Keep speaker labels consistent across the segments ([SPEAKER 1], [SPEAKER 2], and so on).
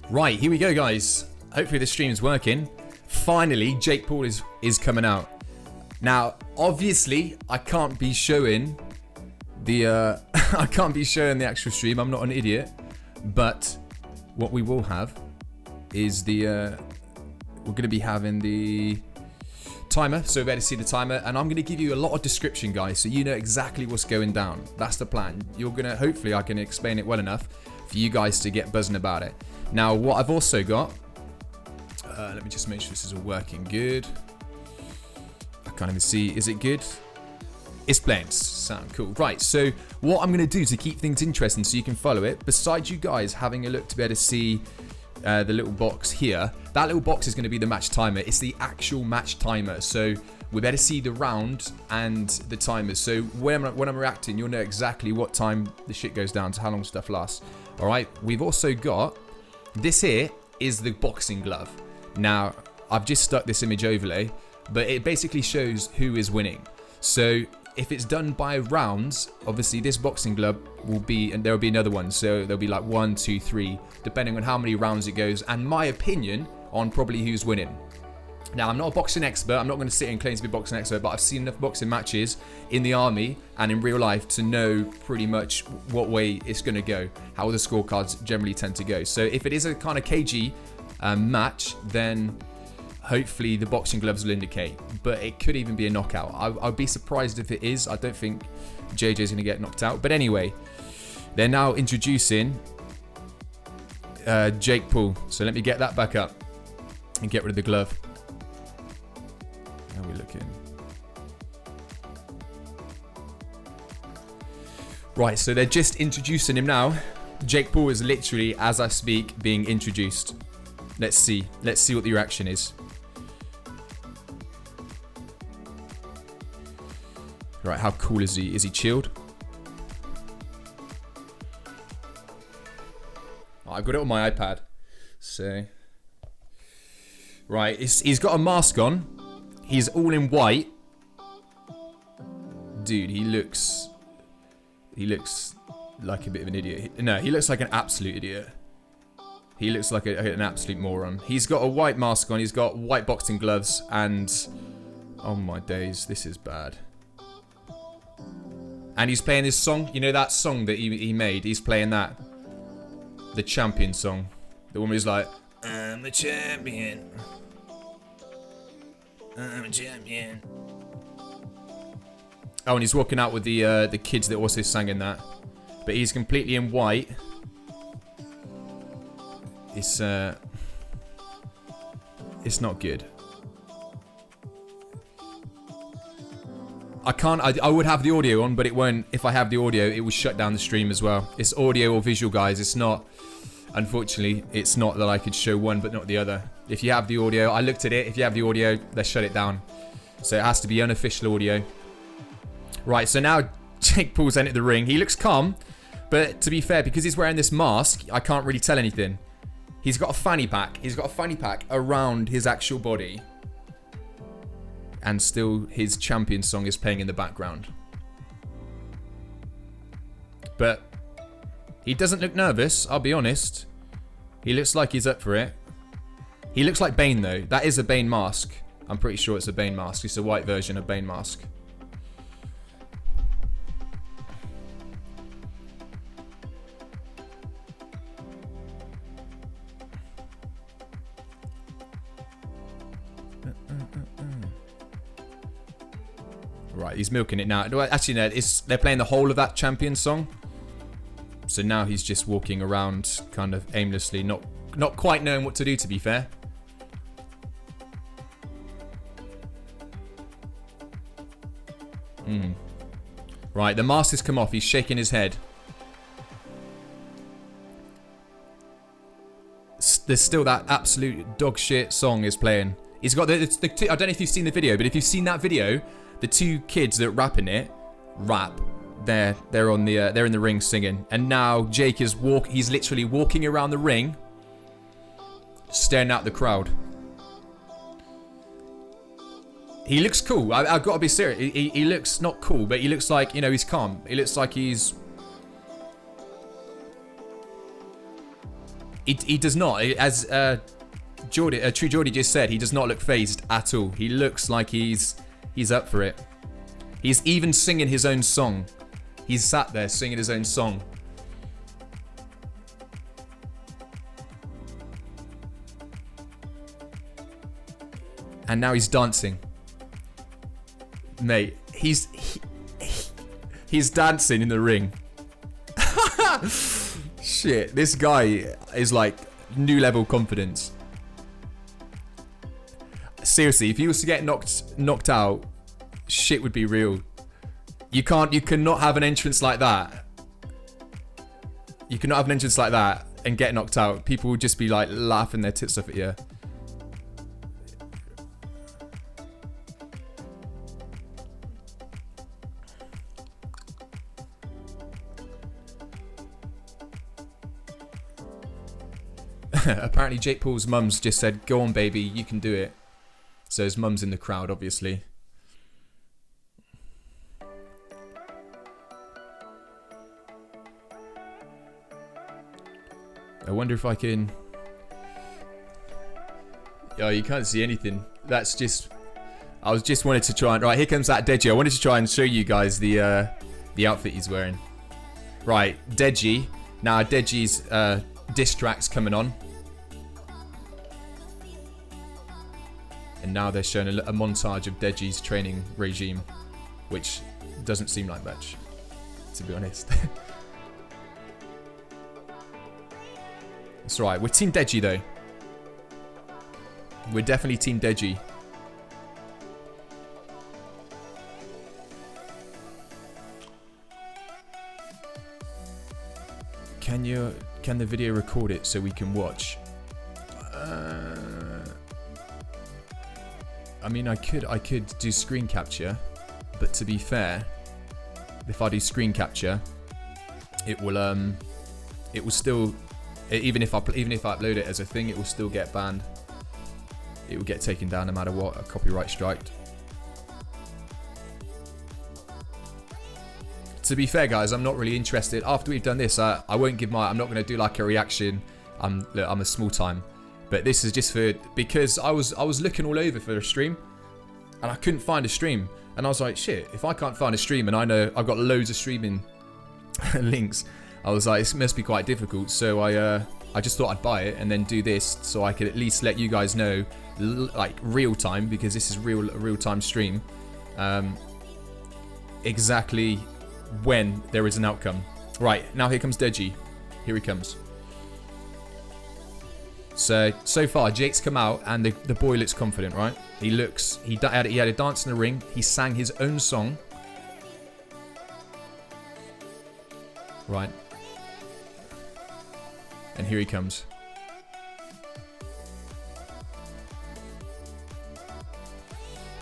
[SPEAKER 1] Right, here we go, guys. Hopefully the stream's working. Finally, Jake Paul is coming out. Now, obviously, I can't be showing the I can't be showing the actual stream. I'm not an idiot. But what we will have is the we're going to be having the timer, so better see the timer, and I'm going to give you a lot of description, guys, so you know exactly what's going down. That's the plan. You're going to, hopefully I can explain it well enough for you guys to get buzzing about it. Now, what I've also got, let me just make sure this is all working good. I can't even see, is it good? It's playing, sound cool. Right, so what I'm going to do to keep things interesting so you can follow it, besides you guys having a look to be able to see the little box here, that little box is going to be the match timer. It's the actual match timer, so we better see the round and the timers. So when I'm reacting, you'll know exactly what time the shit goes down, to how long stuff lasts. All right, we've also got this here is the boxing glove. Now, I've just stuck this image overlay, but it basically shows who is winning. So if it's done by rounds, obviously this boxing glove will be, and there will be another one. So there'll be like 1, 2, 3, depending on how many rounds it goes, and my opinion on probably who's winning. Now, I'm not a boxing expert. I'm not going to sit here and claim to be a boxing expert, but I've seen enough boxing matches in the army and in real life to know pretty much what way it's going to go, how the scorecards generally tend to go. So if it is a kind of cagey match, then hopefully the boxing gloves will indicate, but it could even be a knockout. I'd be surprised if it is. I don't think JJ's going to get knocked out. But anyway, they're now introducing Jake Paul. So let me get that back up and get rid of the glove. How are we looking? Right, so they're just introducing him now. Jake Paul is literally, as I speak, being introduced. Let's see. Let's see what the reaction is. Right, how cool is he? Is he chilled? Oh, I've got it on my iPad. So, right, he's got a mask on. He's all in white. Dude, he looks like a bit of an idiot. No, he looks like an absolute idiot. He looks like an absolute moron. He's got a white mask on. He's got white boxing gloves, and oh my days, this is bad. And he's playing this song. You know that song that he made? He's playing that. The champion song. The one who's like, I'm a champion. I'm a champion. Oh, and he's walking out with the kids that also sang in that. But he's completely in white. It's not good. I would have the audio on, but it won't. If I have the audio, it will shut down the stream as well. It's audio or visual, guys. It's not, unfortunately, it's not that I could show one but not the other. If you have the audio, I looked at it. If you have the audio, they shut it down. So it has to be unofficial audio. Right, so now Jake Paul's entered the ring. He looks calm, but to be fair, because he's wearing this mask, I can't really tell anything. He's got a fanny pack. He's got a fanny pack around his actual body. And still his champion song is playing in the background. But he doesn't look nervous, I'll be honest. He looks like he's up for it. He looks like Bane though. That is a Bane mask. I'm pretty sure it's a Bane mask. It's a white version of Bane mask. Right, he's milking it now. Actually, no, they're playing the whole of that champion song. So now he's just walking around kind of aimlessly, not quite knowing what to do, to be fair. Right, the mask has come off. He's shaking his head. There's still that absolute dog shit song is playing. He's got the I don't know if you've seen the video, but if you've seen that video, the two kids that rap in it, they're in the ring singing, and now Jake is he's literally walking around the ring, staring at the crowd. He looks cool. I've got to be serious. He looks not cool, but he looks like, you know, he's calm. He looks like he's He does not. As True Geordie just said, he does not look phased at all. He looks like he's up for it. He's even singing his own song. He's sat there singing his own song. And now he's dancing. Mate, he's dancing in the ring. Shit, this guy is like new level confidence. Seriously, if he was to get knocked out, shit would be real. You cannot have an entrance like that. You cannot have an entrance like that and get knocked out. People would just be like laughing their tits off at you. Apparently Jake Paul's mum's just said, "Go on, baby, you can do it." So his mum's in the crowd, obviously. I wonder if I can... Oh, you can't see anything. That's just... I was just wanted to try and... Right, here comes that Deji. I wanted to try and show you guys the outfit he's wearing. Right, Deji. Now, Deji's diss track's coming on. And now they're showing a montage of Deji's training regime, which doesn't seem like much, to be honest. It's alright, we're Team Deji though. We're definitely Team Deji. Can the video record it so we can watch? I mean, I could do screen capture, but to be fair, if I do screen capture, it will still, even if I upload it as a thing, it will still get banned. It will get taken down no matter what, a copyright strike. To be fair, guys, I'm not really interested. After we've done this, I won't give I'm not going to do like a reaction. Look, I'm a small time. But this is just because I was looking all over for a stream and I couldn't find a stream. And I was like, shit, if I can't find a stream and I know I've got loads of streaming links, I was like, it must be quite difficult. So I just thought I'd buy it and then do this so I could at least let you guys know, like real time, because this is real time stream, exactly when there is an outcome. Right, now here comes Deji. Here he comes. So far, Jake's come out and the boy looks confident, right? He had a dance in the ring. He sang his own song. Right. And here he comes.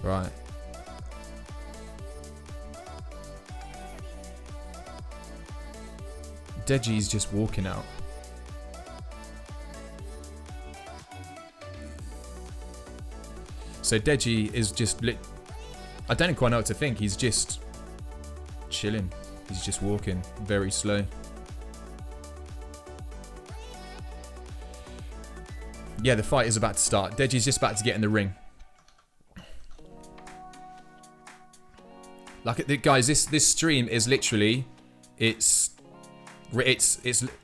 [SPEAKER 1] Right. Deji's just walking out. So Deji is just I don't quite know what to think. He's just chilling. He's just walking very slow. Yeah, the fight is about to start. Deji's just about to get in the ring. Like, guys, this stream is literally, it's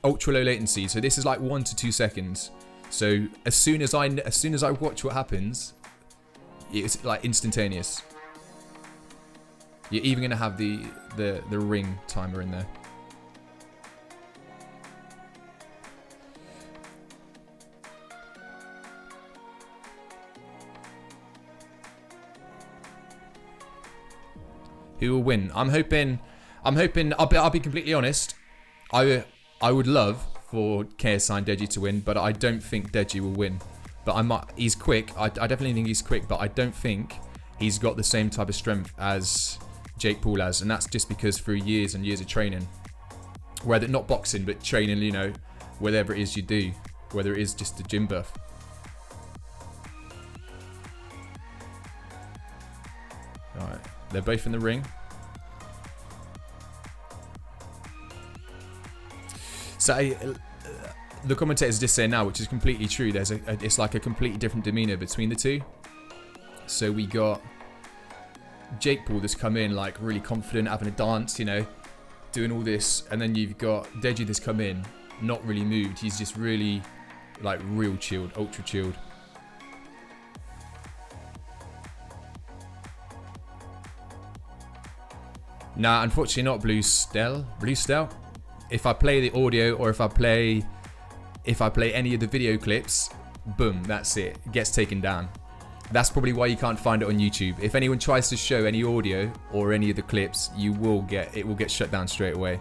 [SPEAKER 1] ultra low latency. So this is like 1 to 2 seconds. So as soon as I watch what happens, it's like instantaneous. You're even gonna have the ring timer in there. Who will win? I'm hoping. I'll be completely honest. I would love for KSI and Deji to win, but I don't think Deji will win. But he's quick. I definitely think he's quick, but I don't think he's got the same type of strength as Jake Paul has, and that's just because through years and years of training, whether not boxing but training, you know, whatever it is you do, whether it is just a gym buff. All right, they're both in the ring. So the commentators just saying now, which is completely true. It's like a completely different demeanor between the two. So we got Jake Paul that's come in like really confident, having a dance, you know, doing all this, and then you've got Deji that's come in not really moved. He's just really like real chilled, ultra chilled. Nah, unfortunately not Blue Stell. If I play the audio or if I play any of the video clips, boom, that's it. It gets taken down. That's probably why you can't find it on YouTube. If anyone tries to show any audio or any of the clips, it will get shut down straight away.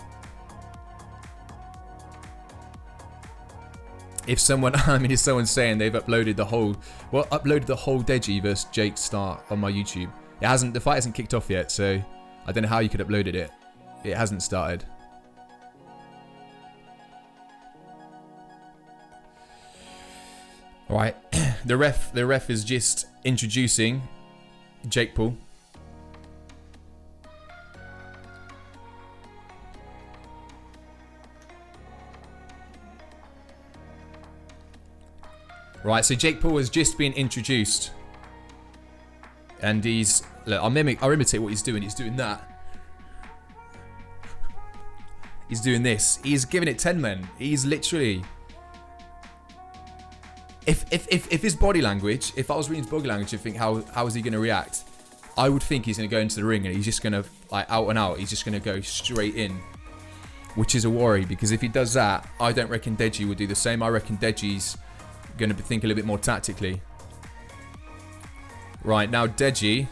[SPEAKER 1] If someone, if someone's saying they've uploaded the whole Deji versus Jake start on my YouTube, the fight hasn't kicked off yet, so I don't know how you could have uploaded it. It hasn't started. All right, the ref is just introducing Jake Paul. Right, so Jake Paul has just been introduced, and he's I'll imitate what he's doing. He's doing that. He's doing this. He's giving it 10 men. He's literally. If his body language, if I was reading his body language, I'd think how is he going to react? I would think he's going to go into the ring and he's just going to like out and out. He's just going to go straight in, which is a worry, because if he does that, I don't reckon Deji would do the same. I reckon Deji's going to think a little bit more tactically. Right, now Deji.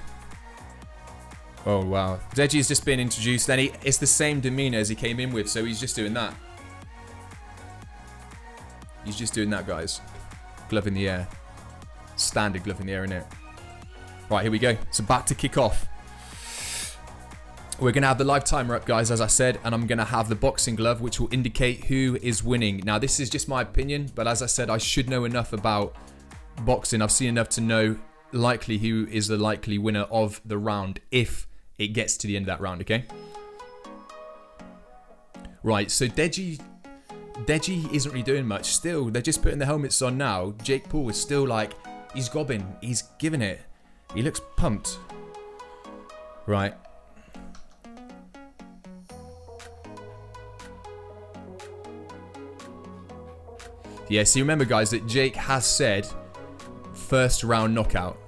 [SPEAKER 1] Oh wow, Deji's just been introduced, and it's the same demeanor as he came in with, so he's just doing that. He's just doing that, guys. Glove in the air. Standard glove in the air, innit? Right, here we go. It's about to kick off. We're going to have the live timer up, guys, as I said, and I'm going to have the boxing glove, which will indicate who is winning. Now, this is just my opinion, but as I said, I should know enough about boxing. I've seen enough to know likely who is the likely winner of the round if it gets to the end of that round, okay? Right, so Deji isn't really doing much. Still, they're just putting the helmets on now. Jake Paul is still like, he's gobbing. He's giving it. He looks pumped. Right. Yeah, so remember, guys, that Jake has said first round knockout.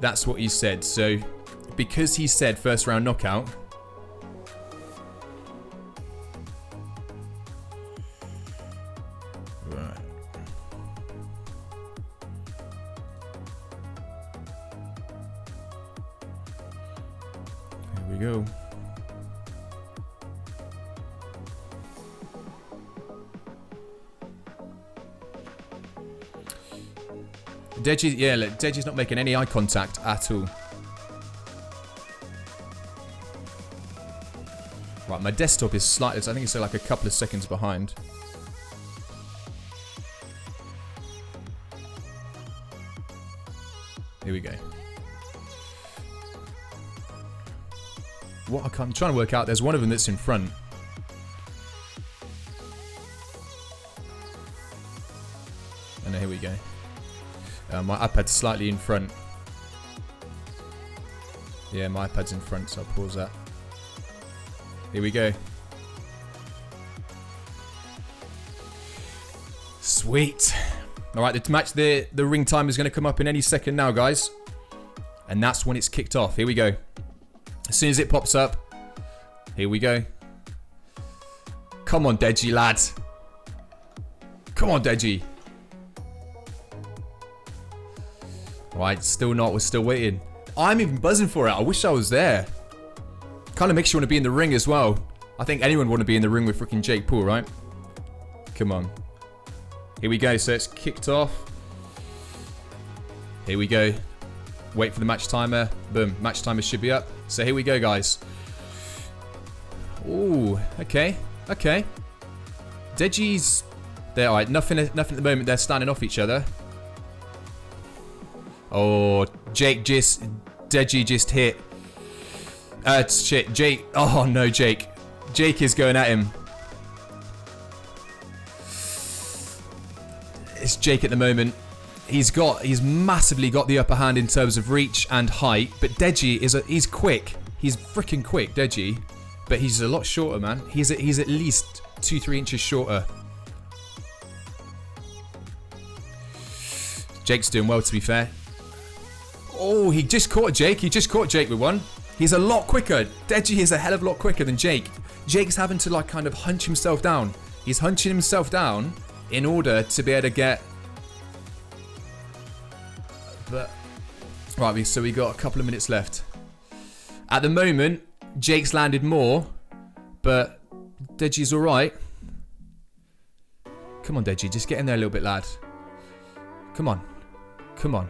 [SPEAKER 1] That's what he said. So, because he said first round knockout, go. Deji's not making any eye contact at all. Right, my desktop is slightly, I think it's like a couple of seconds behind. Here we go. What I'm trying to work out, there's one of them that's in front. And here we go. My iPad's slightly in front. Yeah, my iPad's in front, so I'll pause that. Here we go. Sweet. Alright, the ring time is going to come up in any second now, guys. And that's when it's kicked off. Here we go. As soon as it pops up, here we go. Come on, Deji, lad. Come on, Deji. Right, still not. We're still waiting. I'm even buzzing for it. I wish I was there. Kind of makes you want to be in the ring as well. I think anyone would want to be in the ring with freaking Jake Paul, right? Come on. Here we go. So it's kicked off. Here we go. Wait for the match timer. Boom. Match timer should be up. So here we go, guys. Ooh. Okay. Okay. Deji's there. All right. Nothing at the moment. They're standing off each other. Oh, Deji just hit. Shit, Jake. Oh no, Jake is going at him. it's Jake at the moment. He's massively got the upper hand in terms of reach and height. But Deji he's quick. He's freaking quick, Deji. But he's a lot shorter, man. He's at least 2-3 inches shorter. Jake's doing well, to be fair. Oh, he just caught Jake. He just caught Jake with one. He's a lot quicker. Deji is a hell of a lot quicker than Jake. Jake's having to like kind of hunch himself down. He's hunching himself down in order to be able to get... But right, so we got a couple of minutes left. At the moment, Jake's landed more, but Deji's all right. Come on, Deji, just get in there a little bit, lad. Come on, come on.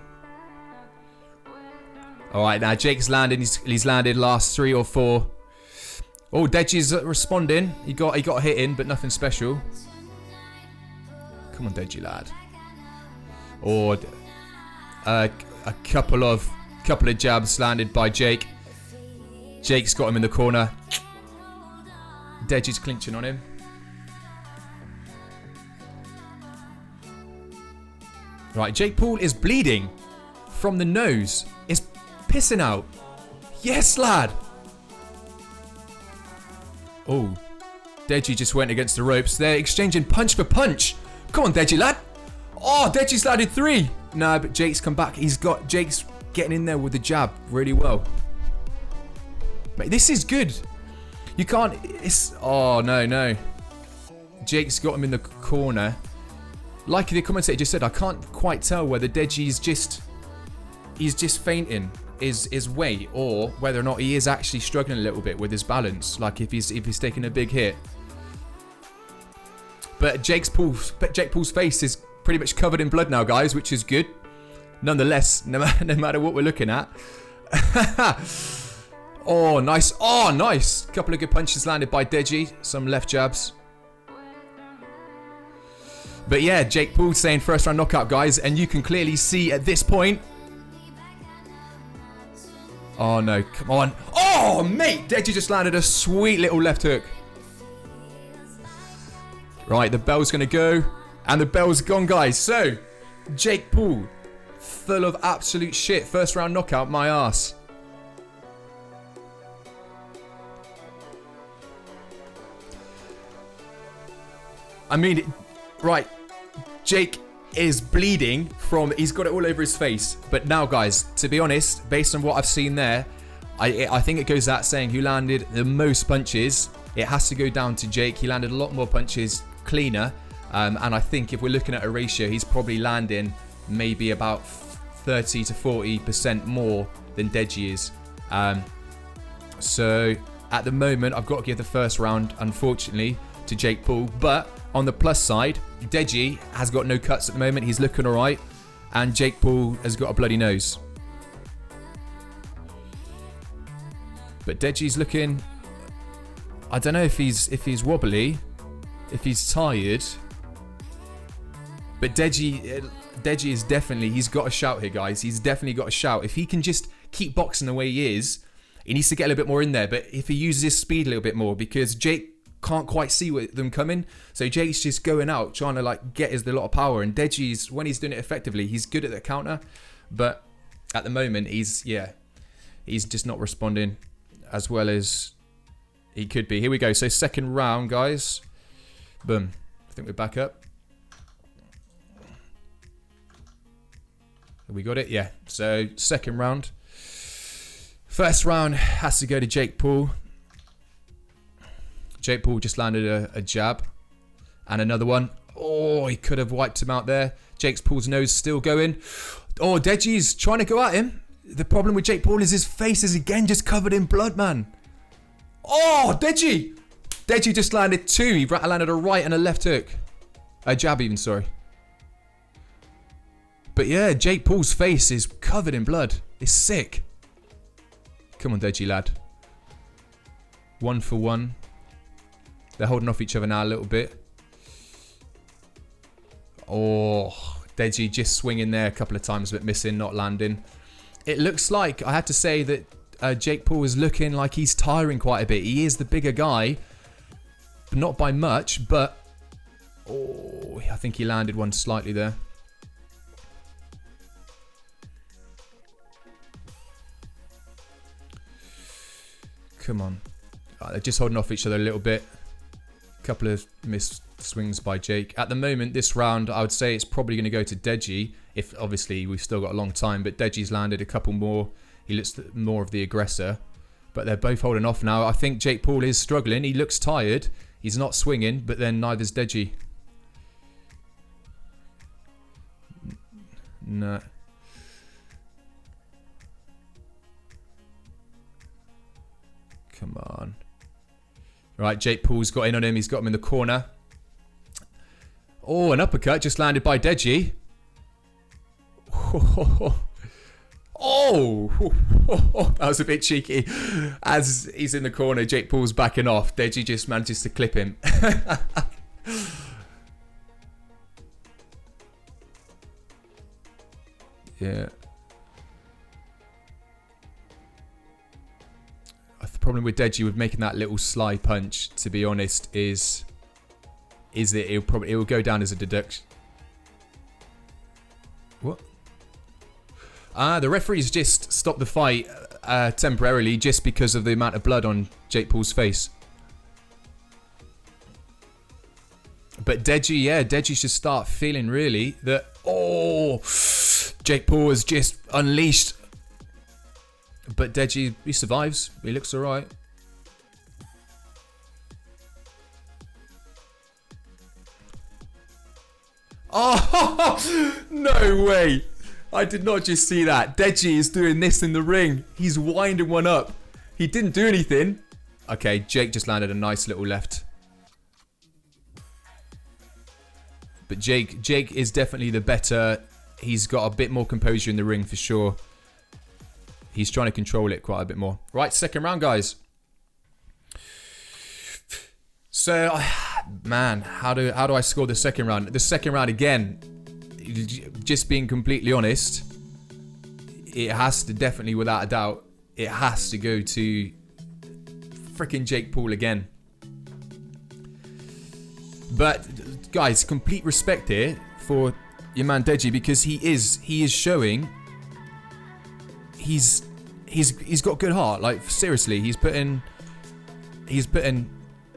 [SPEAKER 1] All right, now Jake's landed. He's landed last 3 or 4. Oh, Deji's responding. He got a hit in, but nothing special. Come on, Deji, lad. Or a couple of jabs landed by Jake. Jake's got him in the corner. Deji's clinching on him. Right, Jake Paul is bleeding from the nose. It's pissing out. Yes, lad. Oh, Deji just went against the ropes. They're exchanging punch for punch. Come on, Deji, lad. Oh, Deji's landed 3. Nah, but Jake's come back. Jake's getting in there with the jab really well. Mate, this is good. You can't... Oh, no. Jake's got him in the corner. Like the commentator just said, I can't quite tell whether Deji's he's just fainting his weight, or whether or not he is actually struggling a little bit with his balance. Like if he's taking a big hit. But Jake Paul's face is pretty much covered in blood now, guys, which is good. Nonetheless, no matter what we're looking at. Oh, nice. Oh, nice. Couple of good punches landed by Deji. Some left jabs. But yeah, Jake Paul saying first round knockout, guys. And you can clearly see at this point. Oh, no. Come on. Oh, mate. Deji just landed a sweet little left hook. Right, the bell's going to go. And the bell's gone, guys. So, Jake Paul, full of absolute shit. First round knockout, my ass. I mean, right. Jake is bleeding from... He's got it all over his face. But now, guys, to be honest, based on what I've seen there, I think it goes without saying who landed the most punches. It has to go down to Jake. He landed a lot more punches cleaner. And I think if we're looking at a ratio, he's probably landing maybe about 30 to 40% more than Deji is. So at the moment, I've got to give the first round, unfortunately, to Jake Paul. But on the plus side, Deji has got no cuts at the moment. He's looking all right. And Jake Paul has got a bloody nose. But Deji's looking... I don't know if he's wobbly, if he's tired. But Deji is definitely... He's got a shout here, guys. He's definitely got a shout. If he can just keep boxing the way he is, he needs to get a little bit more in there. But if he uses his speed a little bit more, because Jake can't quite see them coming. So Jake's just going out, trying to like get a lot of power. And Deji's, when he's doing it effectively, he's good at the counter. But at the moment, he's just not responding as well as he could be. Here we go. So second round, guys. Boom. I think we're back up. Have we got it? Yeah. So second round. First round has to go to Jake Paul. Jake Paul just landed a jab. And another one. Oh, he could have wiped him out there. Jake Paul's nose still going. Oh, Deji's trying to go at him. The problem with Jake Paul is his face is again just covered in blood, man. Oh, Deji. Deji just landed 2. He landed a right and a left hook. A jab even, sorry. But yeah, Jake Paul's face is covered in blood. It's sick. Come on, Deji, lad. 1 for 1. They're holding off each other now a little bit. Oh, Deji just swinging there a couple of times, but missing, not landing. It looks like, I have to say that Jake Paul is looking like he's tiring quite a bit. He is the bigger guy, but not by much, but... Oh, I think he landed one slightly there. Come on. They're just holding off each other a little bit. Couple of missed swings by Jake. At the moment, this round, I would say it's probably going to go to Deji. If obviously we've still got a long time, but Deji's landed a couple more. He looks more of the aggressor, but they're both holding off now. I think Jake Paul is struggling. He looks tired. He's not swinging, but then neither's Deji. No. Come on. Right, Jake Paul's got in on him. He's got him in the corner. Oh, an uppercut just landed by Deji. Oh, that was a bit cheeky. As he's in the corner, Jake Paul's backing off. Deji just manages to clip him. Yeah. The problem with Deji with making that little sly punch, to be honest, is that it will go down as a deduction. What? The referees just stopped the fight temporarily just because of the amount of blood on Jake Paul's face. But Deji, yeah, Deji should start feeling really that, oh, Jake Paul has just unleashed. But Deji, he survives. He looks alright. Oh, no way. I did not just see that. Deji is doing this in the ring. He's winding one up. He didn't do anything. Okay, Jake just landed a nice little left. But Jake is definitely the better. He's got a bit more composure in the ring for sure. He's trying to control it quite a bit more. Right, second round, guys. So, man, how do I score the second round? The second round, again, just being completely honest, it has to definitely, without a doubt, it has to go to freaking Jake Paul again. But, guys, complete respect here for your man Deji, because he is showing he's got good heart. Like, seriously, he's putting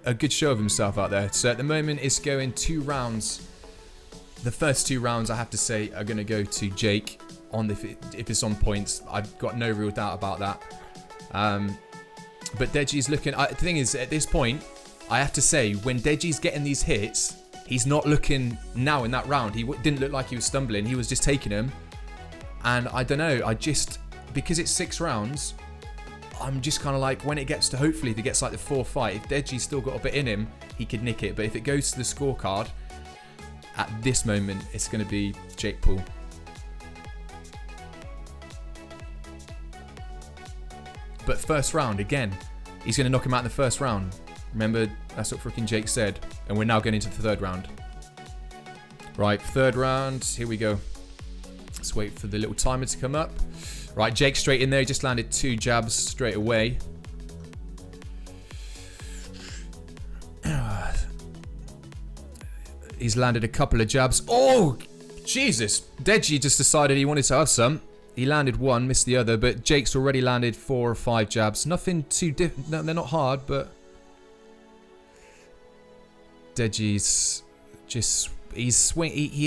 [SPEAKER 1] a good show of himself out there. So at the moment it's going 2 rounds. The first 2 rounds, I have to say, are going to go to Jake if it's on points. I've got no real doubt about that. But Deji's looking. The thing is, at this point, I have to say, when Deji's getting these hits, he's not looking now in that round. He didn't look like he was stumbling. He was just taking them. And I don't know. Because it's 6 rounds, I'm just kind of like, when it gets to, hopefully, if it gets like the 4th fight, if Deji's still got a bit in him, he could nick it. But if it goes to the scorecard, at this moment, it's going to be Jake Paul. But first round, again, he's going to knock him out in the first round. Remember, that's what freaking Jake said. And we're now going into the 3rd round. Right, 3rd round. Here we go. Let's wait for the little timer to come up. Right, Jake straight in there. He just landed 2 jabs straight away. He's landed a couple of jabs. Oh, Jesus. Deji just decided he wanted to have some. He landed 1, missed the other, but Jake's already landed 4 or 5 jabs. Nothing too no, they're not hard, but Deji's just, he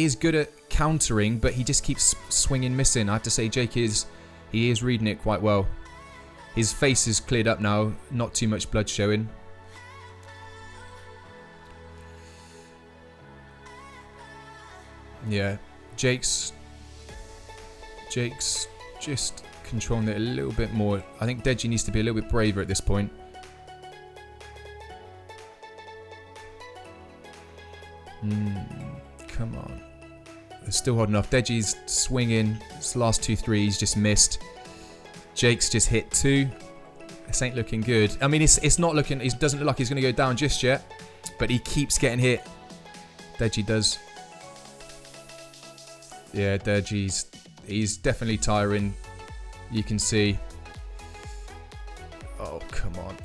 [SPEAKER 1] is good at countering, but he just keeps swinging, missing. I have to say, Jake is reading it quite well. His face is cleared up now, not too much blood showing. Yeah, Jake's just controlling it a little bit more. I think Deji needs to be a little bit braver at this point. Come on. They're still holding off. Deji's swinging. His last 2 threes just missed. Jake's just hit 2. This ain't looking good. I mean, it's not looking. It doesn't look like he's going to go down just yet. But he keeps getting hit. Deji does. Yeah, he's definitely tiring. You can see. Oh, come on.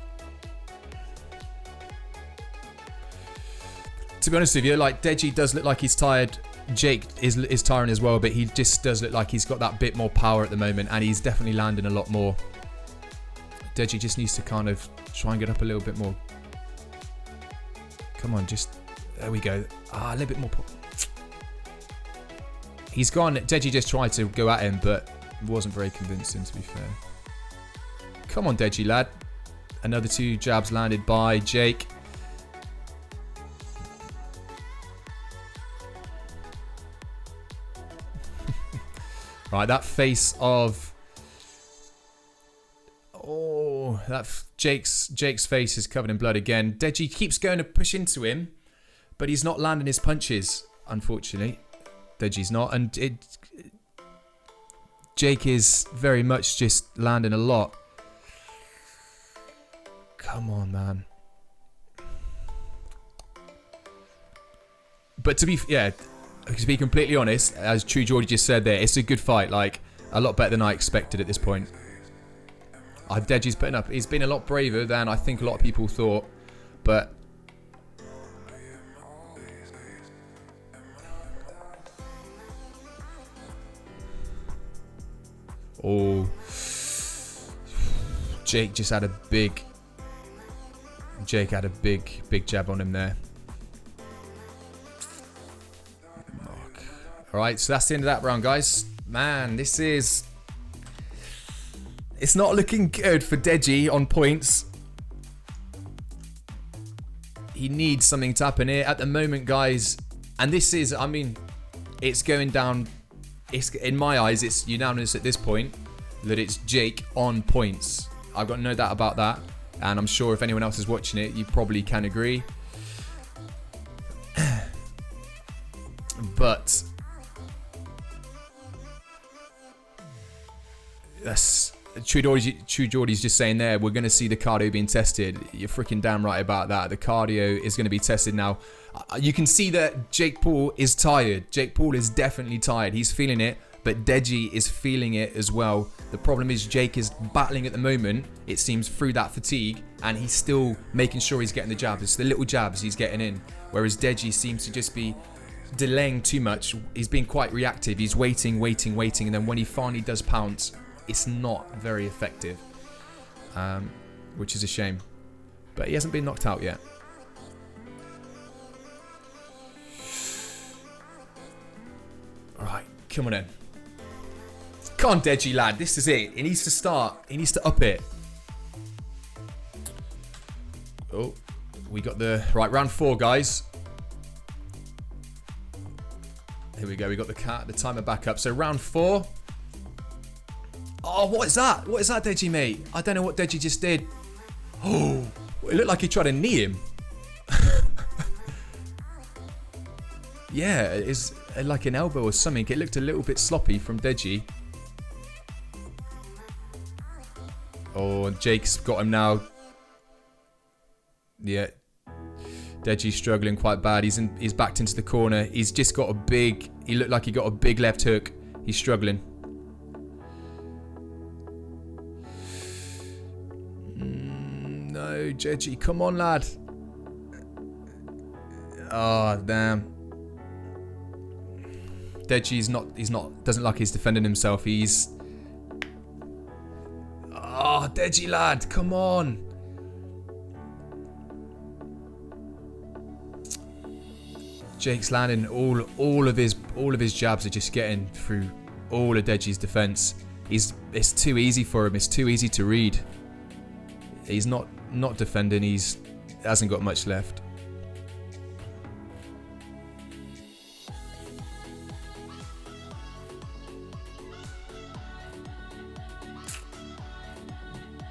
[SPEAKER 1] To be honest with you, like, Deji does look like he's tired. Jake is tiring as well, but he just does look like he's got that bit more power at the moment, and he's definitely landing a lot more. Deji just needs to kind of Try and get up a little bit more. Come on, just... There we go. A little bit more... He's gone. Deji just tried to go at him, but wasn't very convincing, to be fair. Come on, Deji, lad. Another 2 jabs landed by Jake. Right, that face of... Oh, Jake's face is covered in blood again. Deji keeps going to push into him, but he's not landing his punches, unfortunately. Deji's not, and Jake is very much just landing a lot. Come on, man. But to be completely honest, as True Geordie just said there, it's a good fight. Like, a lot better than I expected at this point. Deji's putting up. He's been a lot braver than I think a lot of people thought. But... Oh. Jake just had a big... Jake had a big jab on him there. Alright, so that's the end of that round, guys. Man, this is... It's not looking good for Deji on points. He needs something to happen here. At the moment, guys, and this is, I mean, it's going down... It's, in my eyes, it's unanimous at this point that it's Jake on points. I've got no doubt about that. And I'm sure if anyone else is watching it, you probably can agree. But... That's... True Geordie's just saying there, we're going to see the cardio being tested. You're freaking damn right about that. The cardio is going to be tested now. You can see that Jake Paul is tired. Jake Paul is definitely tired. He's feeling it, but Deji is feeling it as well. The problem is Jake is battling at the moment, it seems, through that fatigue, and he's still making sure he's getting the jabs. It's the little jabs he's getting in, whereas Deji seems to just be delaying too much. He's being quite reactive. He's waiting, and then when he finally does pounce, it's not very effective, which is a shame. But he hasn't been knocked out yet. Alright, come on in. Come on, Deji, lad. This is it. He needs to start. He needs to up it. Oh, we got the... Right, round 4, guys. Here we go. We got the timer back up. So round 4. Oh, what is that? What is that, Deji, mate? I don't know what Deji just did. Oh, it looked like he tried to knee him. Yeah, it's like an elbow or something. It looked a little bit sloppy from Deji. Oh, and Jake's got him now. Yeah. Deji's struggling quite bad. He's backed into the corner. He's just got a big... He looked like he got a big left hook. He's struggling. No, Deji, come on, lad. Oh, damn. Deji's doesn't like he's defending himself. He's... Oh, Deji, lad, come on. Jake's landing all of his jabs are just getting through all of Deji's defense. It's too easy for him. It's too easy to read. He's not defending. Hasn't got much left.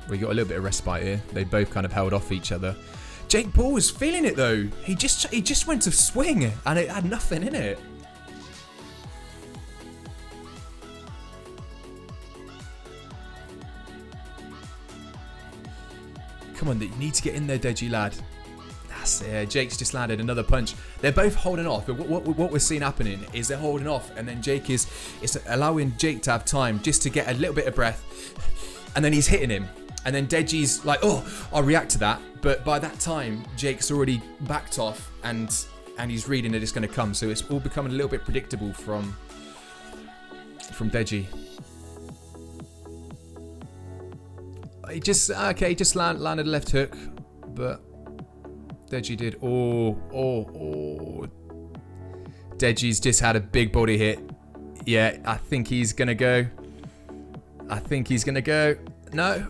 [SPEAKER 1] We got a little bit of respite here. They both kind of held off each other. Jake Paul was feeling it though. He just went to swing and it had nothing in it. Come on, you need to get in there, Deji, lad. That's it. Jake's just landed another punch. They're both holding off. But what we're seeing happening is they're holding off, and then Jake is allowing Jake to have time just to get a little bit of breath, and then he's hitting him. And then Deji's like, oh, I'll react to that. But by that time, Jake's already backed off, and he's reading that it's going to come. So it's all becoming a little bit predictable from Deji. He just landed a left hook, but Deji did. Oh. Deji's just had a big body hit. Yeah, I think he's gonna go. No.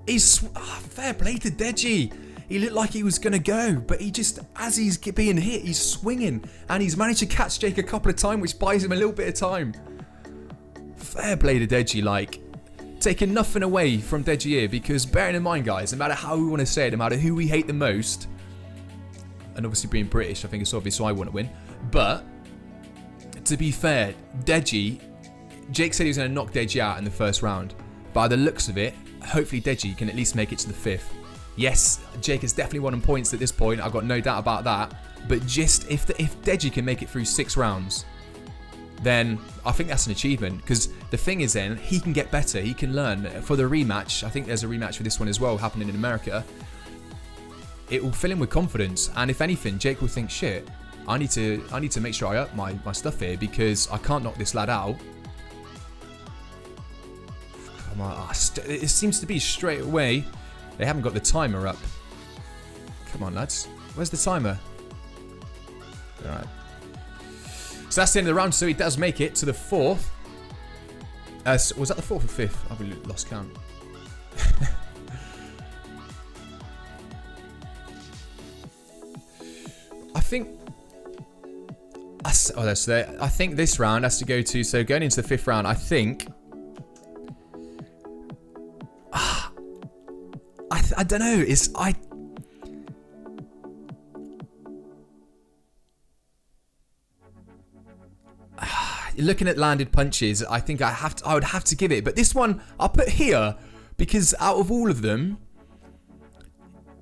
[SPEAKER 1] Fair play to Deji. He looked like he was gonna go, but he just, as he's being hit, he's swinging, and he's managed to catch Jake a couple of times, which buys him a little bit of time. Fair play to Deji, like, taking nothing away from Deji here, because bearing in mind, guys, no matter how we want to say it, no matter who we hate the most, and obviously being British, I think it's obvious, so I want to win, but to be fair, Deji, Jake said he was going to knock Deji out in the first round. By the looks of it, hopefully Deji can at least make it to the 5th. Yes, Jake has definitely won on points at this point. I've got no doubt about that. But just if Deji can make it through 6 rounds, then I think that's an achievement. Because the thing is then, he can get better. He can learn. For the rematch, I think there's a rematch for this one as well happening in America. It will fill him with confidence. And if anything, Jake will think, shit, I need to make sure I up my stuff here, because I can't knock this lad out. Come on. It seems to be straight away. They haven't got the timer up. Come on, lads. Where's the timer? Alright. So that's the end of the round. So he does make it to the 4th. Was that the 4th or 5th? I've really lost count. I think... I think this round has to go to... So going into the 5th round, I think... I don't know. Looking at landed punches, I think I would have to give it. But this one I'll put here because out of all of them,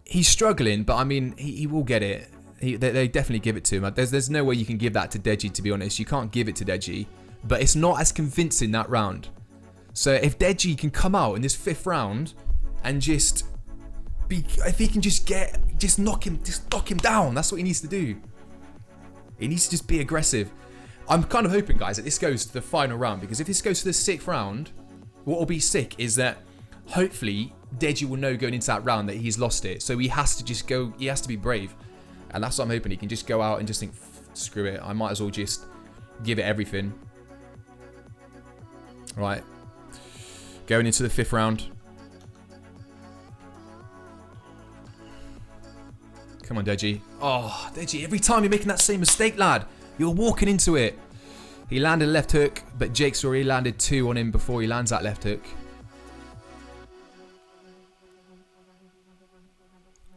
[SPEAKER 1] he's struggling. But I mean, he will get it. They definitely give it to him. There's no way you can give that to Deji. To be honest, you can't give it to Deji. But it's not as convincing that round. So if Deji can come out in this 5th round and just if he can just knock him down, that's what he needs to do. He needs to just be aggressive. I'm kind of hoping, guys, that this goes to the final round, because if this goes to the 6th round, what will be sick is that hopefully Deji will know going into that round that he's lost it. So he has to just go, he has to be brave. And that's what I'm hoping. He can just go out and just think, screw it, I might as well just give it everything. Right. Going into the 5th round. Come on, Deji. Oh, Deji, every time you're making that same mistake, lad. You're walking into it. He landed a left hook, but Jake's already landed 2 on him before he lands that left hook.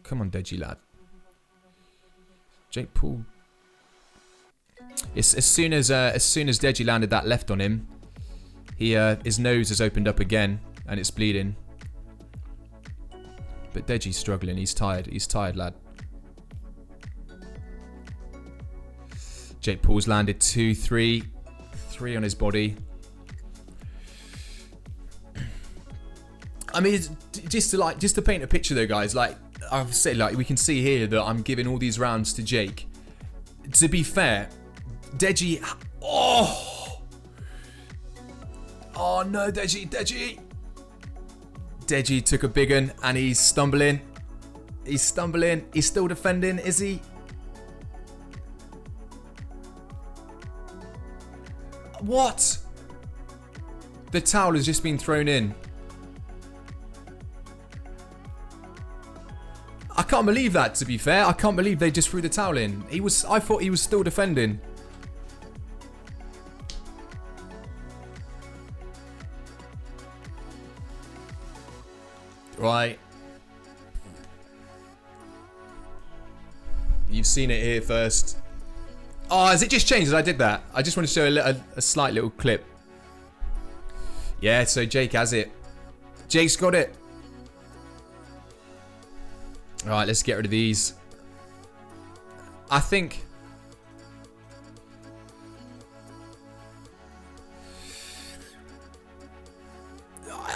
[SPEAKER 1] Come on, Deji, lad. Jake Paul. As soon as Deji landed that left on him, his nose has opened up again and it's bleeding. But Deji's struggling. He's tired. He's tired, lad. Jake Paul's landed 2, 3 on his body. I mean, just to paint a picture though, guys, like I've said, like we can see here that I'm giving all these rounds to Jake. To be fair, Deji, oh no, Deji took a big one and he's stumbling. He's still defending, is he? What? The towel has just been thrown in. I can't believe that, to be fair. I can't believe they just threw the towel in. I thought he was still defending. Right. You've seen it here first. Oh, has it just changed as I did that? I just want to show a slight little clip. Yeah, so Jake has it. Jake's got it. Alright, let's get rid of these. I think...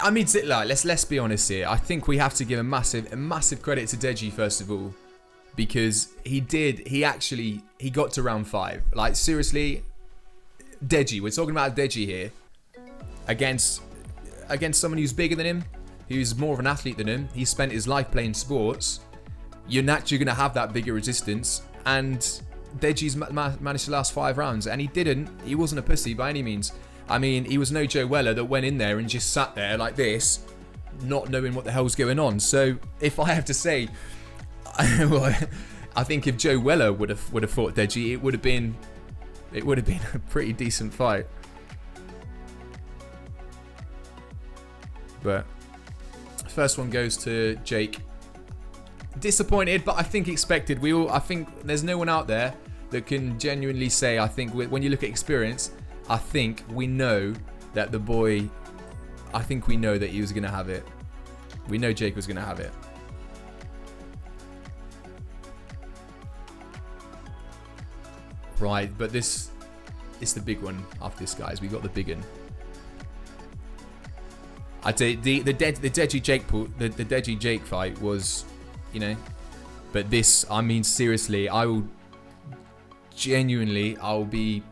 [SPEAKER 1] I mean, like, let's be honest here. I think we have to give a massive credit to Deji, first of all. Because he got to round 5. Like, seriously, Deji, we're talking about Deji here. Against someone who's bigger than him. who's more of an athlete than him, he spent his life playing sports, you're naturally going to have that bigger resistance. And Deji's managed to last 5 rounds, and he wasn't a pussy by any means. I mean, he was no Joe Weller that went in there and just sat there like this, not knowing what the hell's going on. So if I have to say, well, I think if Joe Weller would have fought Deji, it would have been a pretty decent fight. But first one goes to Jake. Disappointed, but I think expected. I think there's no one out there that can genuinely say, I think when you look at experience, I think we know that the boy, I think we know that he was going to have it. We know Jake was going to have it. Right, but it's the big one after this, guys. We got the big one. I'd say the Deji Jake fight was, you know, but this, I mean, seriously, I'll be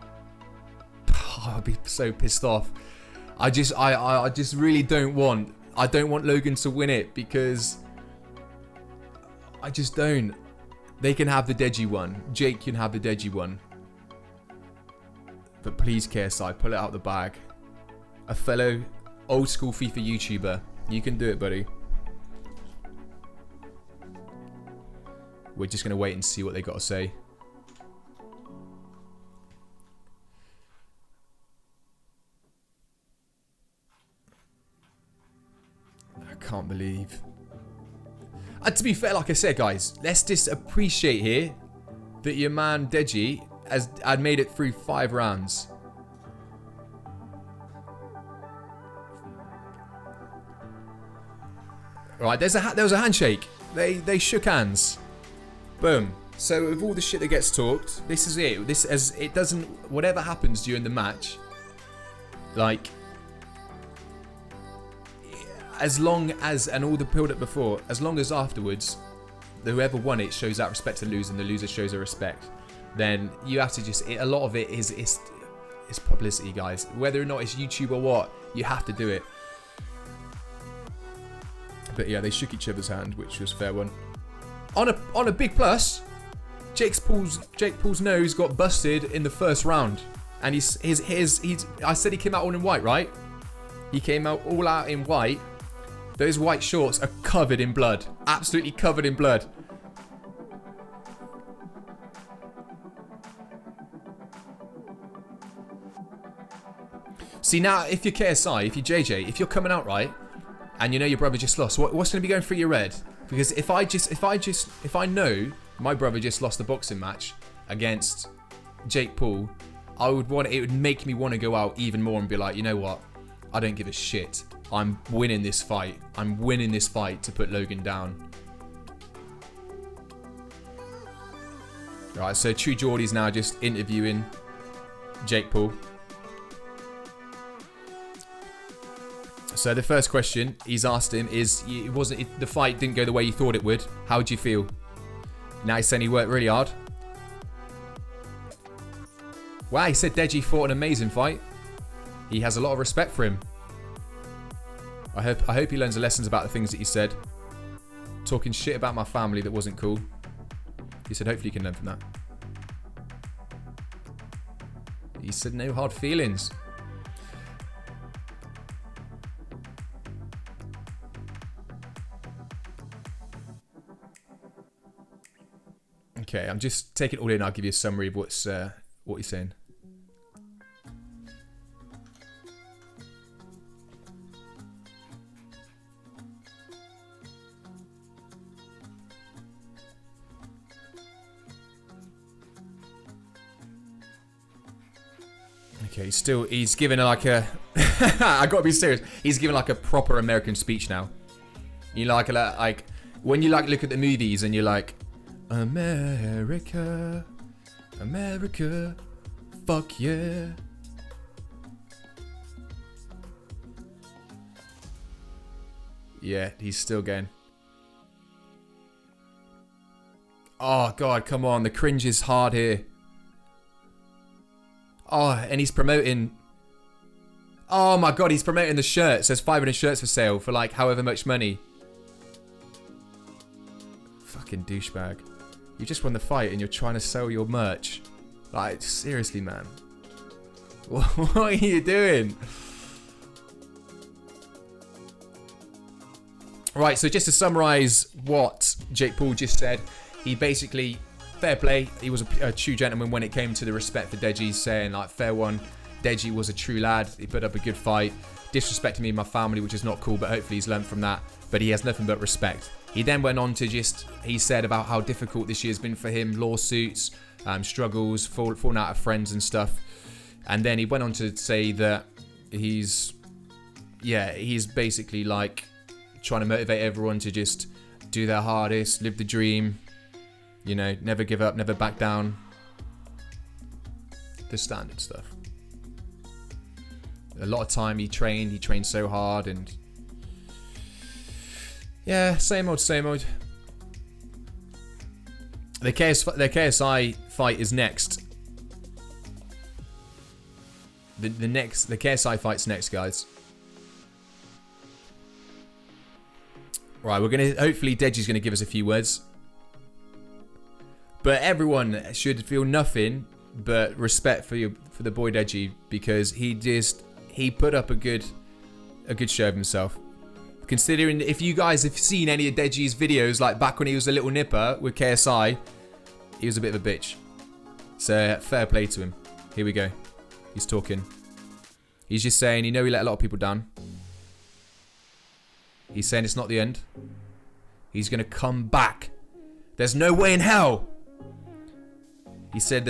[SPEAKER 1] so pissed off. I just really don't want Logan to win it, because I just don't. They can have the Deji one. Jake can have the Deji one. But please, KSI, pull it out the bag. A fellow old school FIFA YouTuber. You can do it, buddy. We're just going to wait and see what they got to say. I can't believe. And to be fair, like I said, guys, let's just appreciate here that your man Deji had made it through 5 rounds. Right, there was a handshake. They shook hands. Boom. So with all the shit that gets talked, this is it. It doesn't, whatever happens during the match, like, as long as, and all the build up before, as long as afterwards, whoever won it shows that respect to the loser, and the loser shows a respect, then you have to just, a lot of it is publicity, guys. Whether or not it's YouTube or what, you have to do it. But yeah, they shook each other's hand, which was a fair one. On a big plus, Jake Paul's nose got busted in the first round, and I said he came out all in white, right? He came out all out in white. Those white shorts are covered in blood, absolutely covered in blood. See, now if you're KSI, if you're JJ, if you're coming out right, and you know your brother just lost, what's going to be going through your head? Because if I know my brother just lost a boxing match against Jake Paul, it would make me want to go out even more and be like, you know what? I don't give a shit. I'm winning this fight. I'm winning this fight to put Logan down. Right, so True Geordie's now just interviewing Jake Paul. So the first question he's asked him is, the fight didn't go the way you thought it would. How would you feel? Now he's saying he worked really hard. Wow, he said Deji fought an amazing fight. He has a lot of respect for him. I hope he learns the lessons about the things that he said. Talking shit about my family that wasn't cool. He said hopefully he can learn from that. He said no hard feelings. Okay, I'm just taking it all in. I'll give you a summary of what he's saying. Okay, he's giving like a, I gotta be serious. He's giving like a proper American speech now. You like when you like look at the movies and you're like, America, America, fuck yeah. Yeah, he's still going. Oh God, come on, the cringe is hard here. Oh, and he's promoting Oh my god, he's promoting the shirts. There's 500 shirts for sale for like however much money. Fucking douchebag. You just won the fight and you're trying to sell your merch. Like, seriously, man. What are you doing? Right, so just to summarize what Jake Paul just said, he basically, fair play, he was a true gentleman when it came to the respect for Deji, saying like, fair one, Deji was a true lad, he put up a good fight, disrespected me and my family, which is not cool, but hopefully he's learned from that, but he has nothing but respect. He then went on to he said about how difficult this year's been for him, lawsuits, struggles, falling out of friends and stuff, and then he went on to say that he's basically like, trying to motivate everyone to just do their hardest, live the dream, you know, never give up, never back down. The standard stuff. A lot of time he trained so hard, and yeah, same old, same old. The KSI fight is next. The KSI fight's next, guys. Right, hopefully Deji's gonna give us a few words. But everyone should feel nothing but respect for the boy Deji, because he put up a good show of himself. Considering if you guys have seen any of Deji's videos, like back when he was a little nipper with KSI, he was a bit of a bitch. So fair play to him. Here we go. He's talking. He's just saying, he let a lot of people down. He's saying it's not the end. He's going to come back. There's no way in hell. He said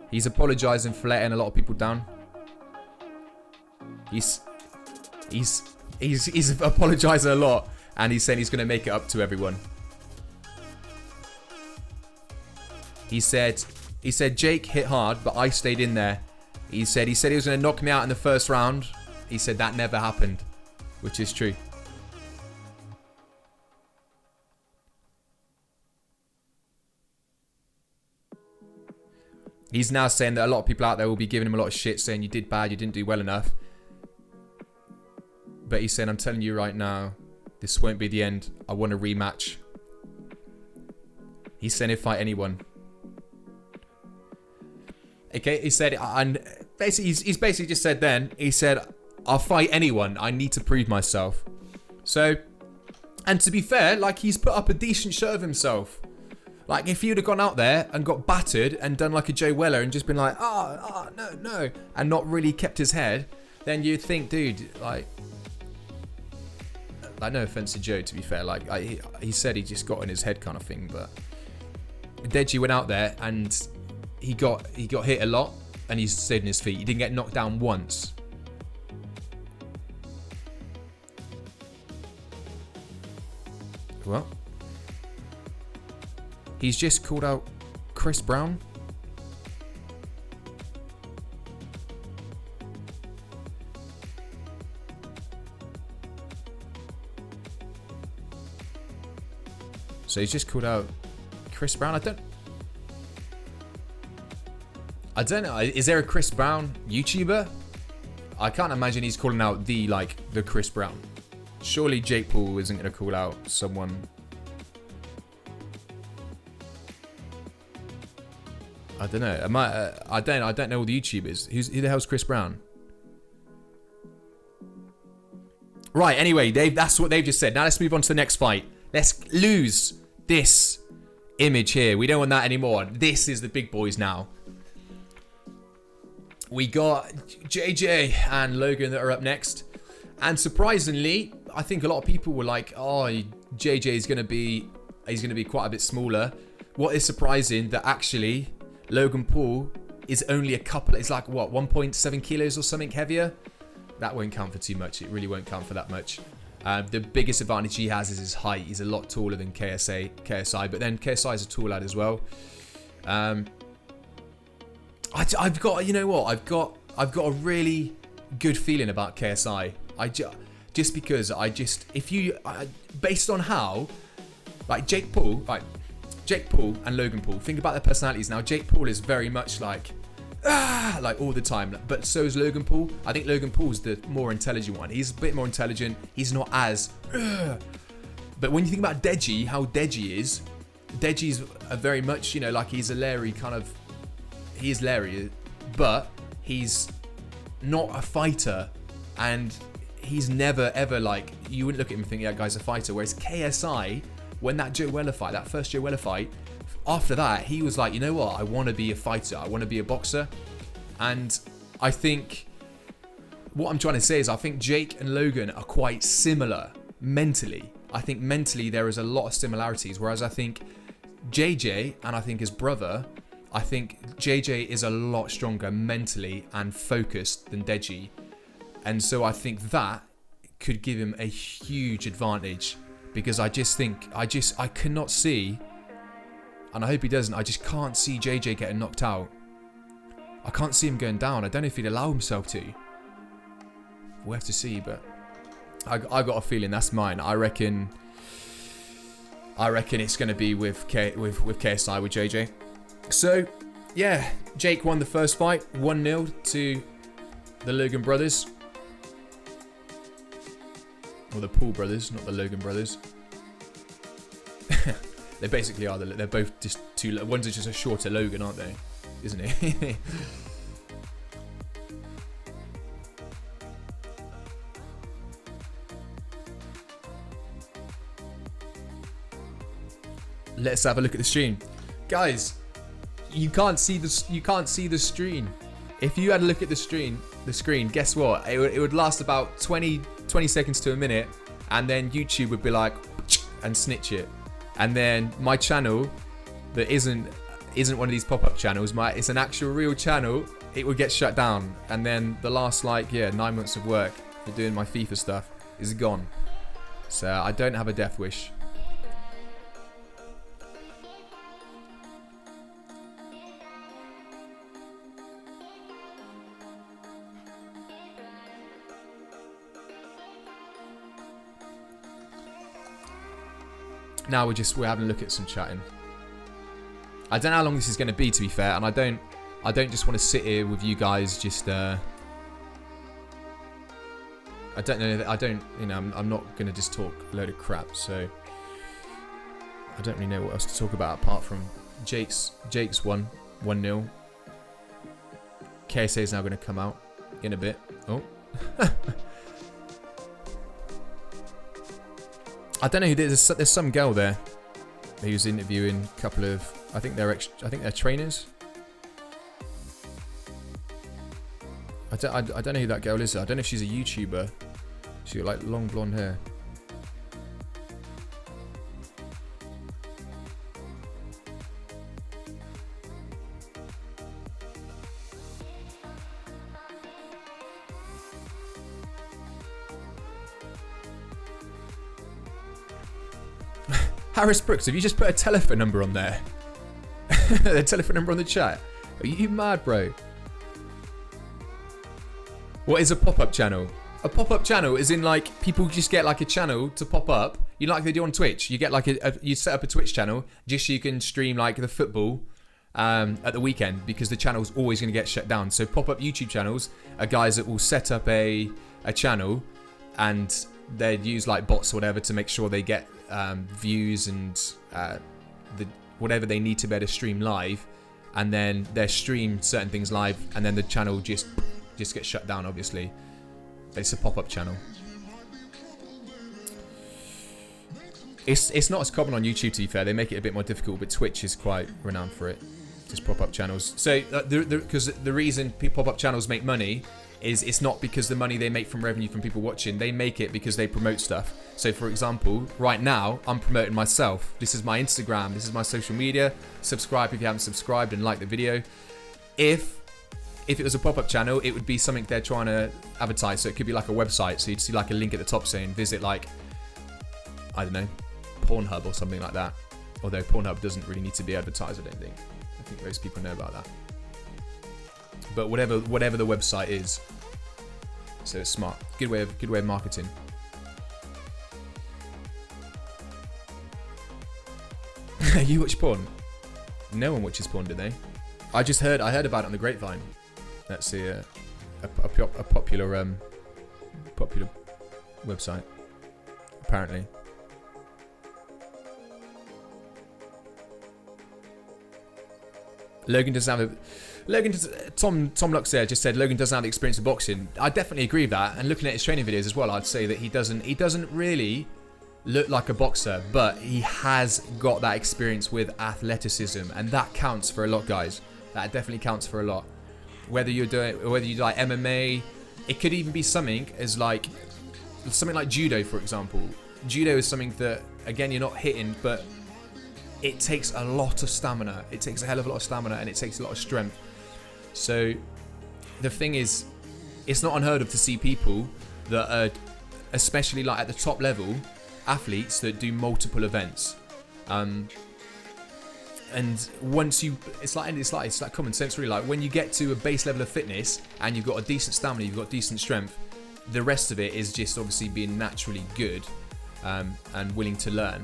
[SPEAKER 1] he's apologizing for letting a lot of people down. He's apologizing a lot, and he's saying he's going to make it up to everyone. He said Jake hit hard, but I stayed in there. He said he was going to knock me out in the first round. He said that never happened. Which is true. He's now saying that a lot of people out there will be giving him a lot of shit, saying you did bad, you didn't do well enough. But he's saying, I'm telling you right now, this won't be the end. I want a rematch. He's saying he'll fight anyone. Okay, he said, and basically, he's basically just said then, he said, I'll fight anyone. I need to prove myself. So, and to be fair, like, he's put up a decent show of himself. Like, if he'd have gone out there and got battered and done like a Joe Weller and just been like, no, and not really kept his head, then you'd think, dude, like no offense to Joe, to be fair, like, he said he just got in his head kind of thing, but Deji went out there and he got hit a lot and he stayed on his feet. He didn't get knocked down once. Well, he's just called out Chris Brown. So he's just called out Chris Brown. I don't know. Is there a Chris Brown YouTuber? I can't imagine he's calling out the Chris Brown. Surely Jake Paul isn't going to call out someone. I don't know. I don't know all the YouTubers. Who the hell's Chris Brown? Right. Anyway, that's what they've just said. Now let's move on to the next fight. Let's lose this image here. We don't want that anymore. This is the big boys now. We got JJ and Logan that are up next. And surprisingly, I think a lot of people were like, oh, JJ is going to be quite a bit smaller. What is surprising that actually Logan Paul is only it's like what, 1.7 kilos or something heavier? That won't count for too much. It really won't count for that much. The biggest advantage he has is his height. He's a lot taller than KSI, but then KSI is a tall lad as well. I've got, you know what? I've got a really good feeling about KSI. Just because based on how, like Jake Paul and Logan Paul, think about their personalities now. Jake Paul is very much like like all the time. But so is Logan Paul. I think Logan Paul's the more intelligent one. He's a bit more intelligent. He's not as. But when you think about Deji, how Deji is, Deji's a very much, you know, like he's a Larry kind of. He is Larry, but he's not a fighter, and he's never ever like, you wouldn't look at him and think, yeah, that guy's a fighter. Whereas KSI, when that Joe Weller fight, that first Joe Weller fight, after that he was like, you know what, I want to be a fighter, I want to be a boxer. And I think what I'm trying to say is I think Jake and Logan are quite similar mentally. I think mentally there is a lot of similarities, whereas I think JJ and I think his brother, I think JJ is a lot stronger mentally and focused than Deji. And so I think that could give him a huge advantage, because I just think, I cannot see, and I hope he doesn't, I just can't see JJ getting knocked out. I can't see him going down. I don't know if he'd allow himself to. We'll have to see, but I got a feeling that's mine. I reckon it's going to be with KSI, with JJ. So, yeah, Jake won the first fight, 1-0 to the Logan brothers. Or the Paul brothers, not the Logan brothers. They basically are. They're both just two. One's just a shorter Logan, aren't they? Isn't it? Let's have a look at the stream, guys. You can't see the stream. If you had a look at the screen, guess what? It would last about 20 seconds to a minute, and then YouTube would be like and snitch it, and then my channel that isn't one of these pop-up channels, it's an actual real channel, it would get shut down, and then the last 9 months of work for doing my FIFA stuff is gone. So I don't have a death wish. Now we're having a look at some chatting. I don't know how long this is going to be, to be fair, and I don't just want to sit here with you guys just I don't know, I'm not going to just talk a load of crap, so I don't really know what else to talk about apart from Jake's 1-0. KSA is now going to come out in a bit. Oh. I don't know who there's some girl there who's interviewing a couple of, I think they're trainers. I don't know who that girl is. I don't know if she's a YouTuber. She's got like long blonde hair. Harris Brooks, have you just put a telephone number on there? A telephone number on the chat? Are you mad, bro? What is a pop-up channel? A pop-up channel is in like, people just get like a channel to pop up. You know, like they do on Twitch. You get like you set up a Twitch channel just so you can stream like the football at the weekend, because the channel's always going to get shut down. So pop-up YouTube channels are guys that will set up a channel, and they'd use like bots or whatever to make sure they get views and whatever they need to be able to stream live, and then they stream certain things live, and then the channel just gets shut down, obviously. But it's a pop-up channel. It's not as common on YouTube, to be fair. They make it a bit more difficult, but Twitch is quite renowned for it. Just pop-up channels. So because the reason pop-up channels make money is it's not because the money they make from revenue from people watching. They make it because they promote stuff. So for example, right now I'm promoting myself. This is my Instagram, this is my social media. Subscribe if you haven't subscribed, and like the video. If it was a pop-up channel, it would be something they're trying to advertise. So it could be like a website, so you'd see like a link at the top saying visit, like, I don't know, Pornhub or something like that. Although Pornhub doesn't really need to be advertised, I don't think. I think most people know about that. But whatever the website is, so it's smart. Good way of marketing. You watch porn? No one watches porn, do they? I heard about it on the grapevine. Let's see, a popular popular website, apparently. Tom Lux there just said Logan doesn't have the experience of boxing. I definitely agree with that. And looking at his training videos as well, I'd say that he doesn't really look like a boxer, but he has got that experience with athleticism, and that counts for a lot, guys. That definitely counts for a lot. Whether you like MMA, it could even be something like judo, for example. Judo is something that, again, you're not hitting, but it takes a lot of stamina. It takes a hell of a lot of stamina, and it takes a lot of strength. So the thing is, it's not unheard of to see people that are, especially like at the top level, athletes that do multiple events. And once it's like common sense, really. Like when you get to a base level of fitness and you've got a decent stamina, you've got decent strength, the rest of it is just obviously being naturally good and willing to learn.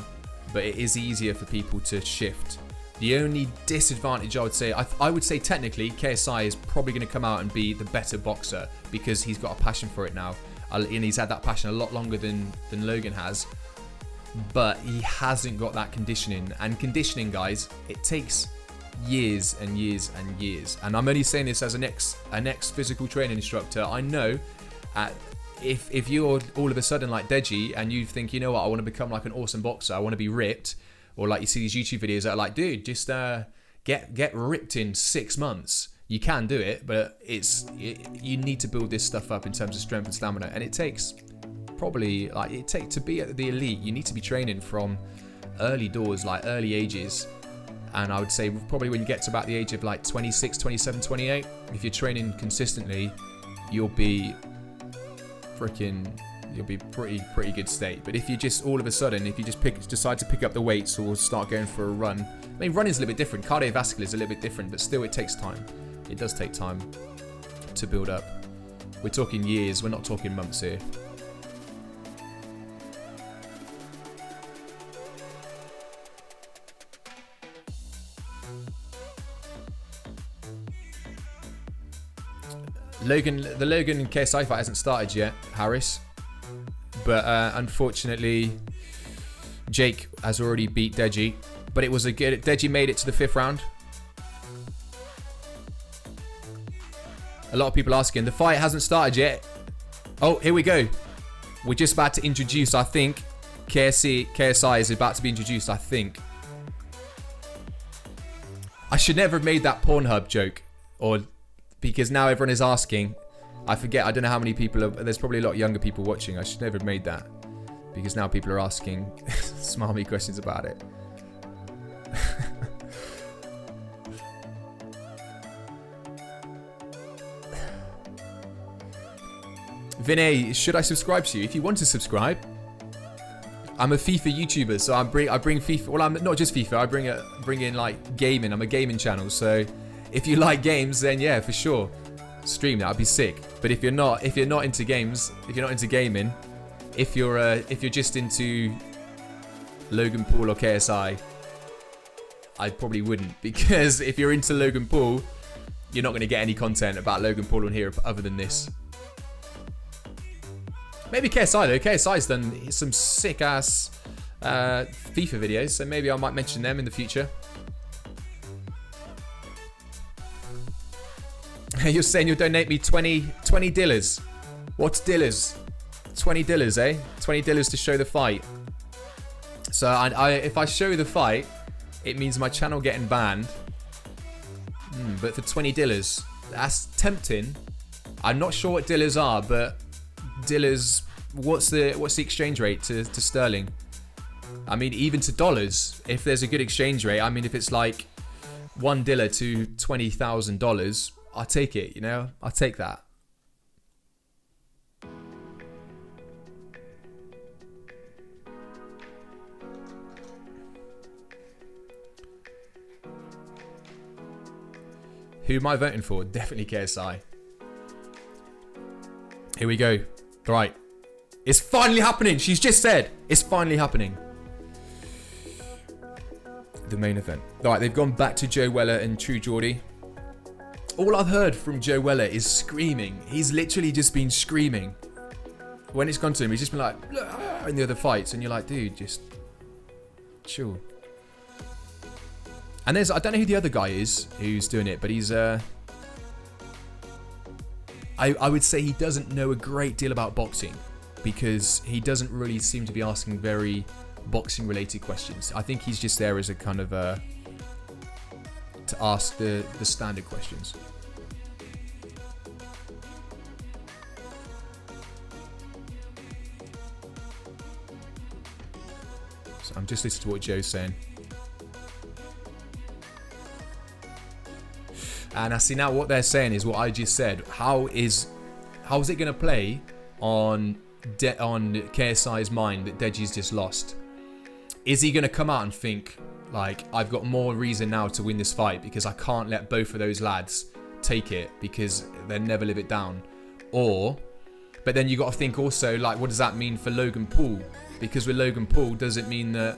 [SPEAKER 1] But it is easier for people to shift. The only disadvantage I would say technically, KSI is probably going to come out and be the better boxer because he's got a passion for it now. And he's had that passion a lot longer than Logan has. But he hasn't got that conditioning. And conditioning, guys, it takes years and years and years. And I'm only saying this as an ex-physical training instructor. I know if you're all of a sudden like Deji and you think, you know what, I want to become like an awesome boxer, I want to be ripped, or like you see these YouTube videos that are like, dude, just get ripped in 6 months. You can do it, but you need to build this stuff up in terms of strength and stamina, and it takes probably to be at the elite, you need to be training from early doors, like early ages. And I would say probably when you get to about the age of like 26, 27, 28, if you're training consistently, you'll be pretty good state. But if you just all of a sudden, if you just decide to pick up the weights or start going for a run, I mean, running is a little bit different, cardiovascular is a little bit different, but still it takes time. It does take time to build up. We're talking years, we're not talking months here. The Logan and KSI fight hasn't started yet, Harris. But unfortunately, Jake has already beat Deji. But it was Deji made it to the 5th round. A lot of people asking, the fight hasn't started yet. Oh, here we go. We're just about to introduce, I think, KSI is about to be introduced, I think. I should never have made that Pornhub joke. Because now everyone is asking. I forget, I don't know how many people there's probably a lot of younger people watching. I should never have made that. Because now people are asking smarmy questions about it. Vinay, should I subscribe to you? If you want to subscribe. I'm a FIFA YouTuber, so I bring FIFA. Well, I'm not just FIFA. I bring in like gaming. I'm a gaming channel, so if you like games, then yeah, for sure, stream that. I'd be sick. But if you're not into games, if you're not into gaming, if you're just into Logan Paul or KSI, I probably wouldn't, because if you're into Logan Paul, you're not going to get any content about Logan Paul on here other than this. Maybe KSI though. KSI's done some sick ass FIFA videos, so maybe I might mention them in the future. You're saying you'll donate me 20 dillars. What's dillars? 20 dillars, eh? 20 dillars to show the fight. So if I show the fight, it means my channel getting banned. But for 20 dillars, that's tempting. I'm not sure what dillars are, but dillars, what's the exchange rate to sterling? I mean, even to dollars, if there's a good exchange rate, I mean, if it's like $1 to $20,000, I'll take it, you know? I'll take that. Who am I voting for? Definitely KSI. Here we go. Right. It's finally happening. She's just said. It's finally happening. The main event. Alright, they've gone back to Joe Weller and True Geordie. all I've heard from Joe Weller is screaming. He's literally just been screaming. When it's gone to him, he's just been like, in the other fights, and you're like, dude, just chill. And I don't know who the other guy is who's doing it, but he's I would say he doesn't know a great deal about boxing, because he doesn't really seem to be asking very boxing related questions. I think he's just there as a kind of to ask the standard questions. So I'm just listening to what Joe's saying. And I see now what they're saying is what I just said. How is it going to play on KSI's mind that Deji's just lost? Is he going to come out and think, like, I've got more reason now to win this fight because I can't let both of those lads take it because they'll never live it down? But then you got to think also, like, what does that mean for Logan Paul? Because with Logan Paul, does it mean that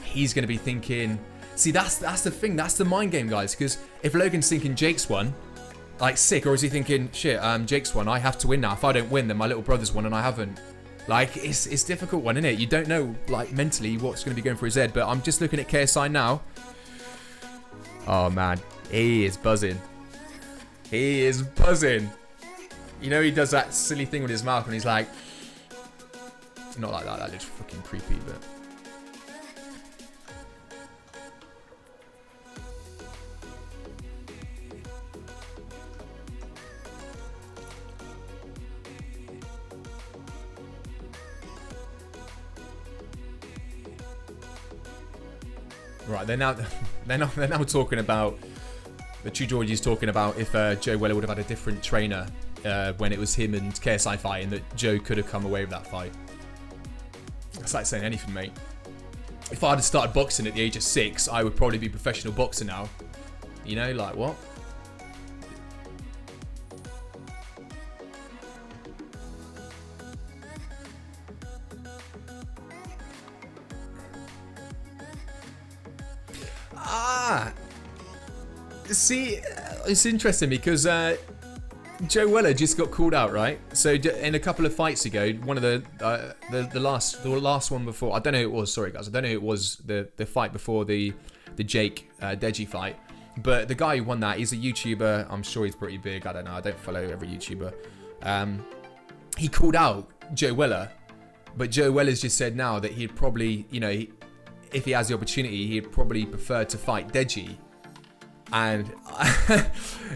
[SPEAKER 1] he's going to be thinking... See, that's the thing. That's the mind game, guys. Because if Logan's thinking Jake's won, like, sick, or is he thinking, shit, Jake's won, I have to win now. If I don't win, then my little brother's won and I haven't. Like, it's a difficult one, isn't it? You don't know, like, mentally what's going to be going through his head. But I'm just looking at KSI now. Oh, man. He is buzzing. He is buzzing. You know, he does that silly thing with his mouth and he's like... Not like that. That looks fucking creepy, but... Right, they're now talking about, the two Georgies talking about if Joe Weller would have had a different trainer when it was him and KSI fighting, that Joe could have come away with that fight. That's like saying anything, mate. If I'd have started boxing at the age of 6, I would probably be a professional boxer now. You know, like what? See, it's interesting because Joe Weller just got called out, right? So in a couple of fights ago, one of the last one before, I don't know who it was. Sorry guys, I don't know who it was. The fight before the Jake Deji fight, but the guy who won that, he's a YouTuber. I'm sure he's pretty big. I don't know. I don't follow every YouTuber. He called out Joe Weller, but Joe Weller's just said now that he'd probably, you know, if he has the opportunity, he'd probably prefer to fight Deji. And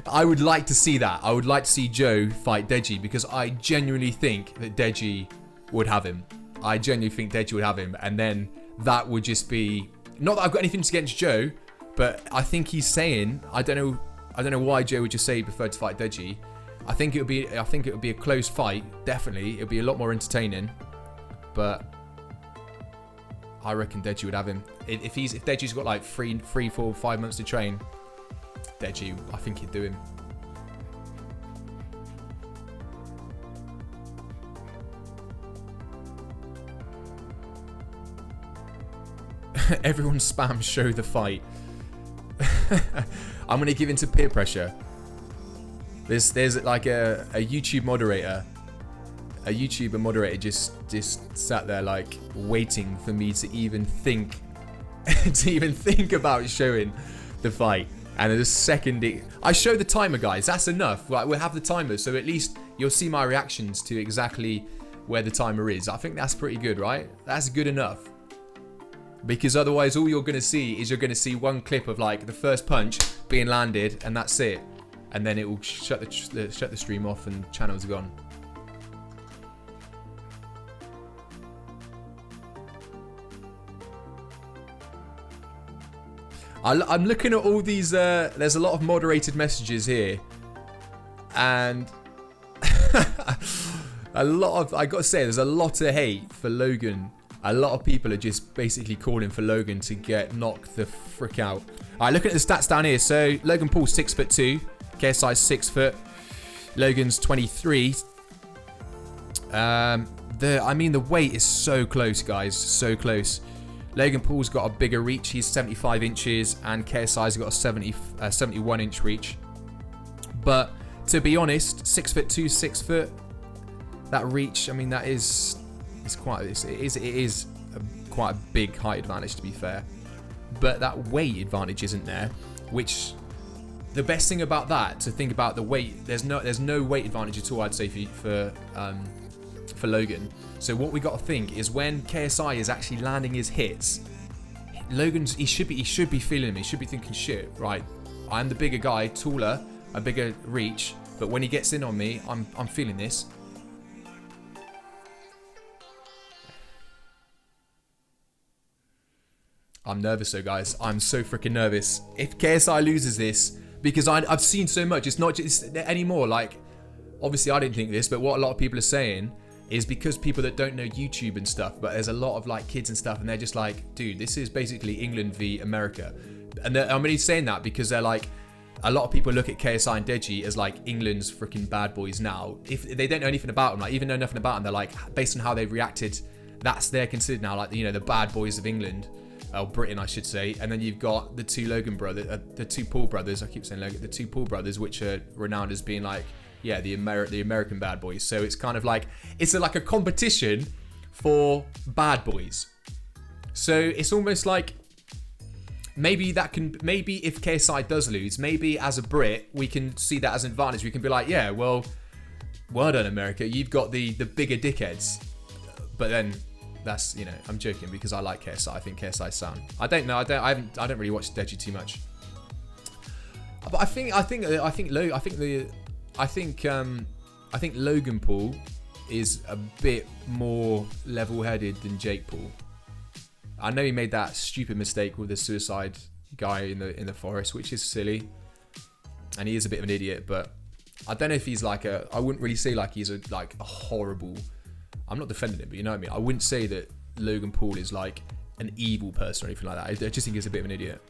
[SPEAKER 1] I would like to see that. I would like to see Joe fight Deji because I genuinely think that Deji would have him. I genuinely think Deji would have him. And then that would just be... Not that I've got anything against Joe, but I think he's saying... I don't know why Joe would just say he preferred to fight Deji. I think it would be a close fight. Definitely. It would be a lot more entertaining. But I reckon Deji would have him. If Deji's got like 3, 4, 5 months to train... Deji, I think he'd do him. Everyone spam show the fight. I'm gonna give into peer pressure. There's like a YouTube moderator. A YouTuber moderator just sat there like waiting for me to even think about showing the fight. And the second I show the timer, guys, that's enough. Like, we'll have the timer, so at least you'll see my reactions to exactly where the timer is. I think that's pretty good, right? That's good enough. Because otherwise, all you're going to see is one clip of like the first punch being landed, and that's it. And then it will shut the stream off, and channels are gone. I'm looking at all these, there's a lot of moderated messages here. And I gotta say, there's a lot of hate for Logan. A lot of people are just basically calling for Logan to get knocked the frick out. Alright, looking at the stats down here. So, Logan Paul's 6'2", KSI's 6 foot. Logan's 23. I mean, the weight is so close, guys. So close. Logan Paul's got a bigger reach. He's 75 inches, and KSI's got a 71-inch reach. But to be honest, 6'2", 6 foot, that reach, I mean, that is, it is quite a big height advantage, to be fair. But that weight advantage isn't there, which the best thing about that, to think about the weight, there's no weight advantage at all, I'd say, for Logan. So what we got to think is when KSI is actually landing his hits, he should be feeling him. He should be thinking, shit, right, I'm the bigger guy, taller, a bigger reach, but when he gets in on me, I'm feeling this. I'm nervous though, guys. I'm so freaking nervous. If KSI loses this, because I've seen so much, it's not just anymore. Like, obviously I didn't think this, but what a lot of people are saying is because people that don't know YouTube and stuff, but there's a lot of like kids and stuff, and they're just like, dude, this is basically England v America. And I'm only saying that because they're like, a lot of people look at KSI and Deji as like England's freaking bad boys now. If they don't know anything about them, like even know nothing about them, they're like, based on how they've reacted, they're considered now like, you know, the bad boys of England. Britain, I should say. And then you've got the two Logan brothers, the two Paul brothers. I keep saying Logan, the two Paul brothers, which are renowned as being like, yeah, the American bad boys. So it's kind of like, it's like a competition for bad boys. So it's almost like maybe if KSI does lose, maybe as a Brit we can see that as an advantage. We can be like, yeah, well done, America. You've got the bigger dickheads. But then, that's, you know, I'm joking because I like KSI. I think KSI's sound. I don't know. I don't really watch Deji too much. But I think Logan Paul is a bit more level-headed than Jake Paul. I know he made that stupid mistake with the suicide guy in the forest, which is silly, and he is a bit of an idiot. But I don't know if he's like I wouldn't really say like he's a horrible. I'm not defending him, but you know what I mean? I wouldn't say that Logan Paul is like an evil person or anything like that. I just think he's a bit of an idiot.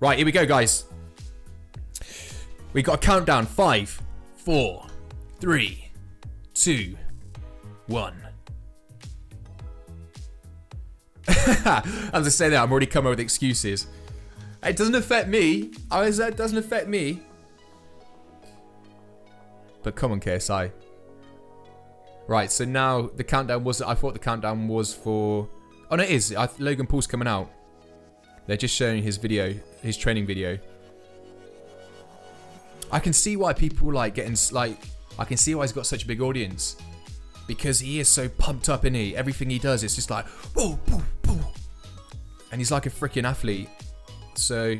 [SPEAKER 1] Right, here we go, guys. We got a countdown. 5, 4, 3, 2, 1. I'm just saying that, I'm already coming up with excuses. It doesn't affect me. It doesn't affect me. But come on, KSI. Right, so now the countdown was... I thought the countdown was for... Oh, no, it is. Logan Paul's coming out. They're just showing his video, his training video. I can see why people like getting... I can see why he's got such a big audience. Because he is so pumped up, isn't he? Everything he does, it's just like... Whoa, whoa, whoa. And he's like a freaking athlete. So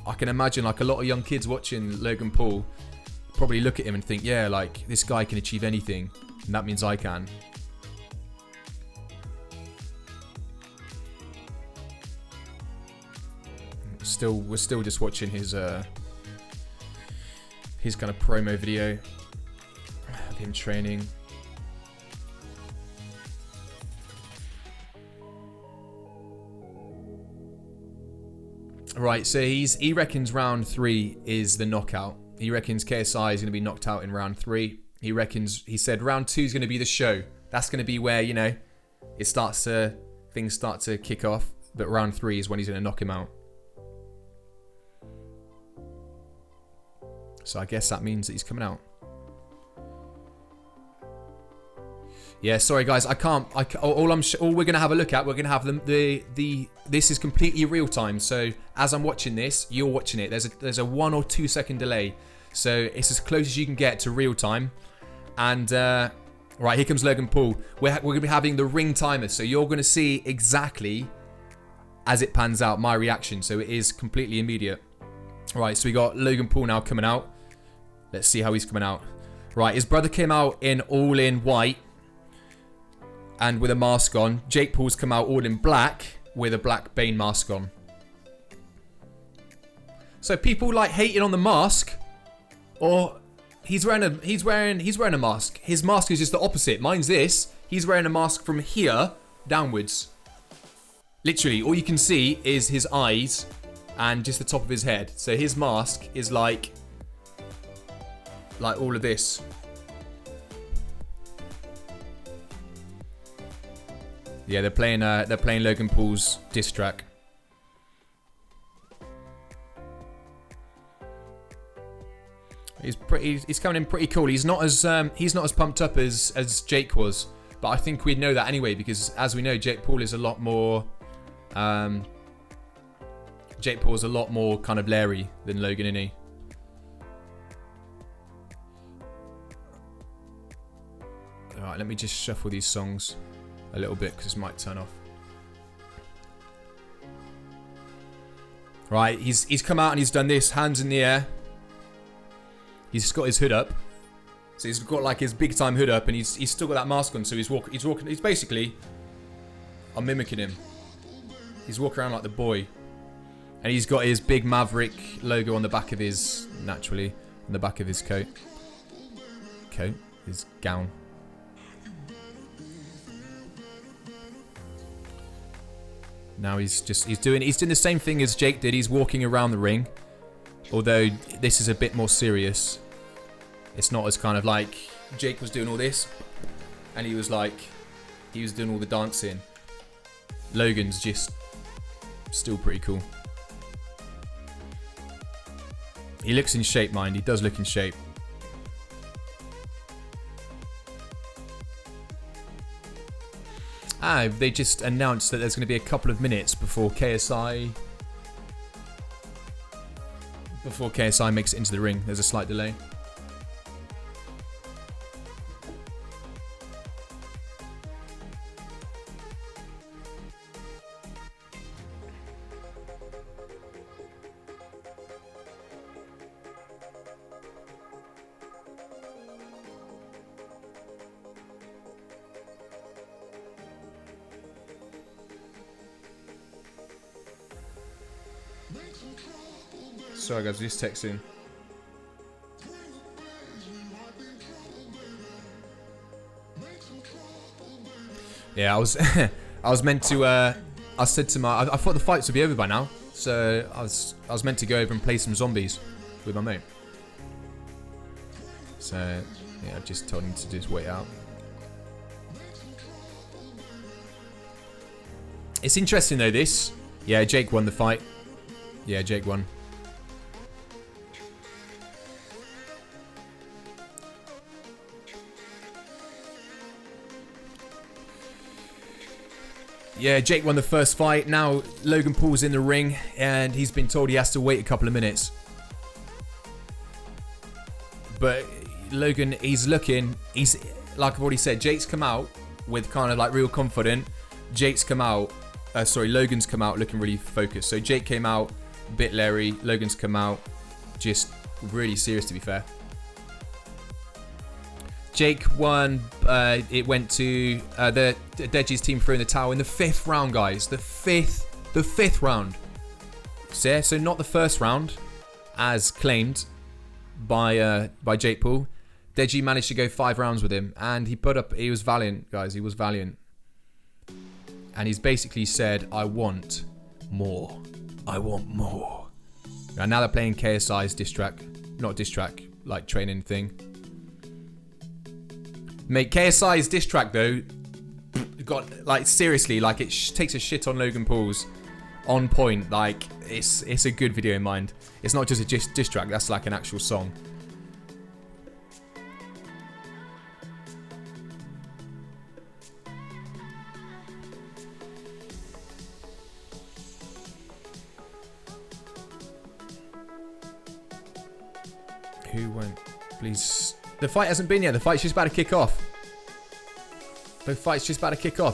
[SPEAKER 1] I can imagine like a lot of young kids watching Logan Paul probably look at him and think, yeah, like this guy can achieve anything. And that means I can. We're still just watching his kind of promo video of him training. Right, so he reckons round 3 is the knockout. He reckons KSI is going to be knocked out in round 3. He said round 2 is going to be the show. That's going to be where, you know, things start to kick off. But round 3 is when he's going to knock him out. So I guess that means that he's coming out. Yeah, sorry guys, all we're gonna have a look at, we're gonna have this is completely real time. So as I'm watching this, you're watching it. There's a 1 or 2 second delay, so it's as close as you can get to real time. And right, here comes Logan Paul. We're gonna be having the ring timer, so you're gonna see exactly as it pans out my reaction. So it is completely immediate. Right, so we got Logan Paul now coming out. Let's see how he's coming out. Right, his brother came out in all in white and with a mask on. Jake Paul's come out all in black with a black Bane mask on. So people like hating on the mask, or he's wearing a mask. His mask is just the opposite. Mine's this. He's wearing a mask from here downwards. Literally, all you can see is his eyes and just the top of his head. So his mask is like all of this. Yeah, they're playing Logan Paul's diss track. He's coming in pretty cool. He's not as pumped up as Jake was, but I think we'd know that anyway because as we know, Jake Paul is a lot more. Jake Paul's a lot more kind of Larry than Logan, isn't he? Alright, let me just shuffle these songs a little bit because this might turn off. Right, he's come out and he's done this, hands in the air. He's got his hood up. So he's got like his big time hood up and he's still got that mask on, so he's basically, I'm mimicking him. He's walking around like the boy. And he's got his big Maverick logo on the back of his, naturally, on the back of his coat. His gown. Now he's doing the same thing as Jake did. He's walking around the ring. Although this is a bit more serious. It's not as kind of like Jake was doing all this. And he was doing all the dancing. Logan's just still pretty cool. He looks in shape, mind. He does look in shape. They just announced that there's going to be a couple of minutes before KSI makes it into the ring. There's a slight delay. Sorry guys, just texting. Yeah, I was I was meant to I said to my I thought the fights would be over by now. So I was meant to go over and play some zombies with my mate. So yeah, I just told him to just wait out. It's interesting though this. Yeah, Jake won the fight. Yeah, Jake won. Yeah, Jake won the first fight. Now Logan Paul's in the ring and he's been told he has to wait a couple of minutes. But Logan, he's like I've already said, Jake's come out with kind of like real confident. Logan's come out looking really focused. So Jake came out a bit Larry. Logan's come out just really serious, to be fair. Jake won. It went to the Deji's team throwing the towel in the 5th round, guys. The fifth round. So not the first round, as claimed by Jake Paul. Deji managed to go 5 rounds with him, and he was valiant, guys. He was valiant, and he's basically said, "I want more. I want more." And now they're playing KSI's diss track, not diss track, like training thing. Mate, KSI's diss track though, got like seriously, like it takes a shit on Logan Paul's, on point. Like it's a good video in mind. It's not just a diss track. That's like an actual song. Who went? Please. The fight hasn't been yet. The fight's just about to kick off.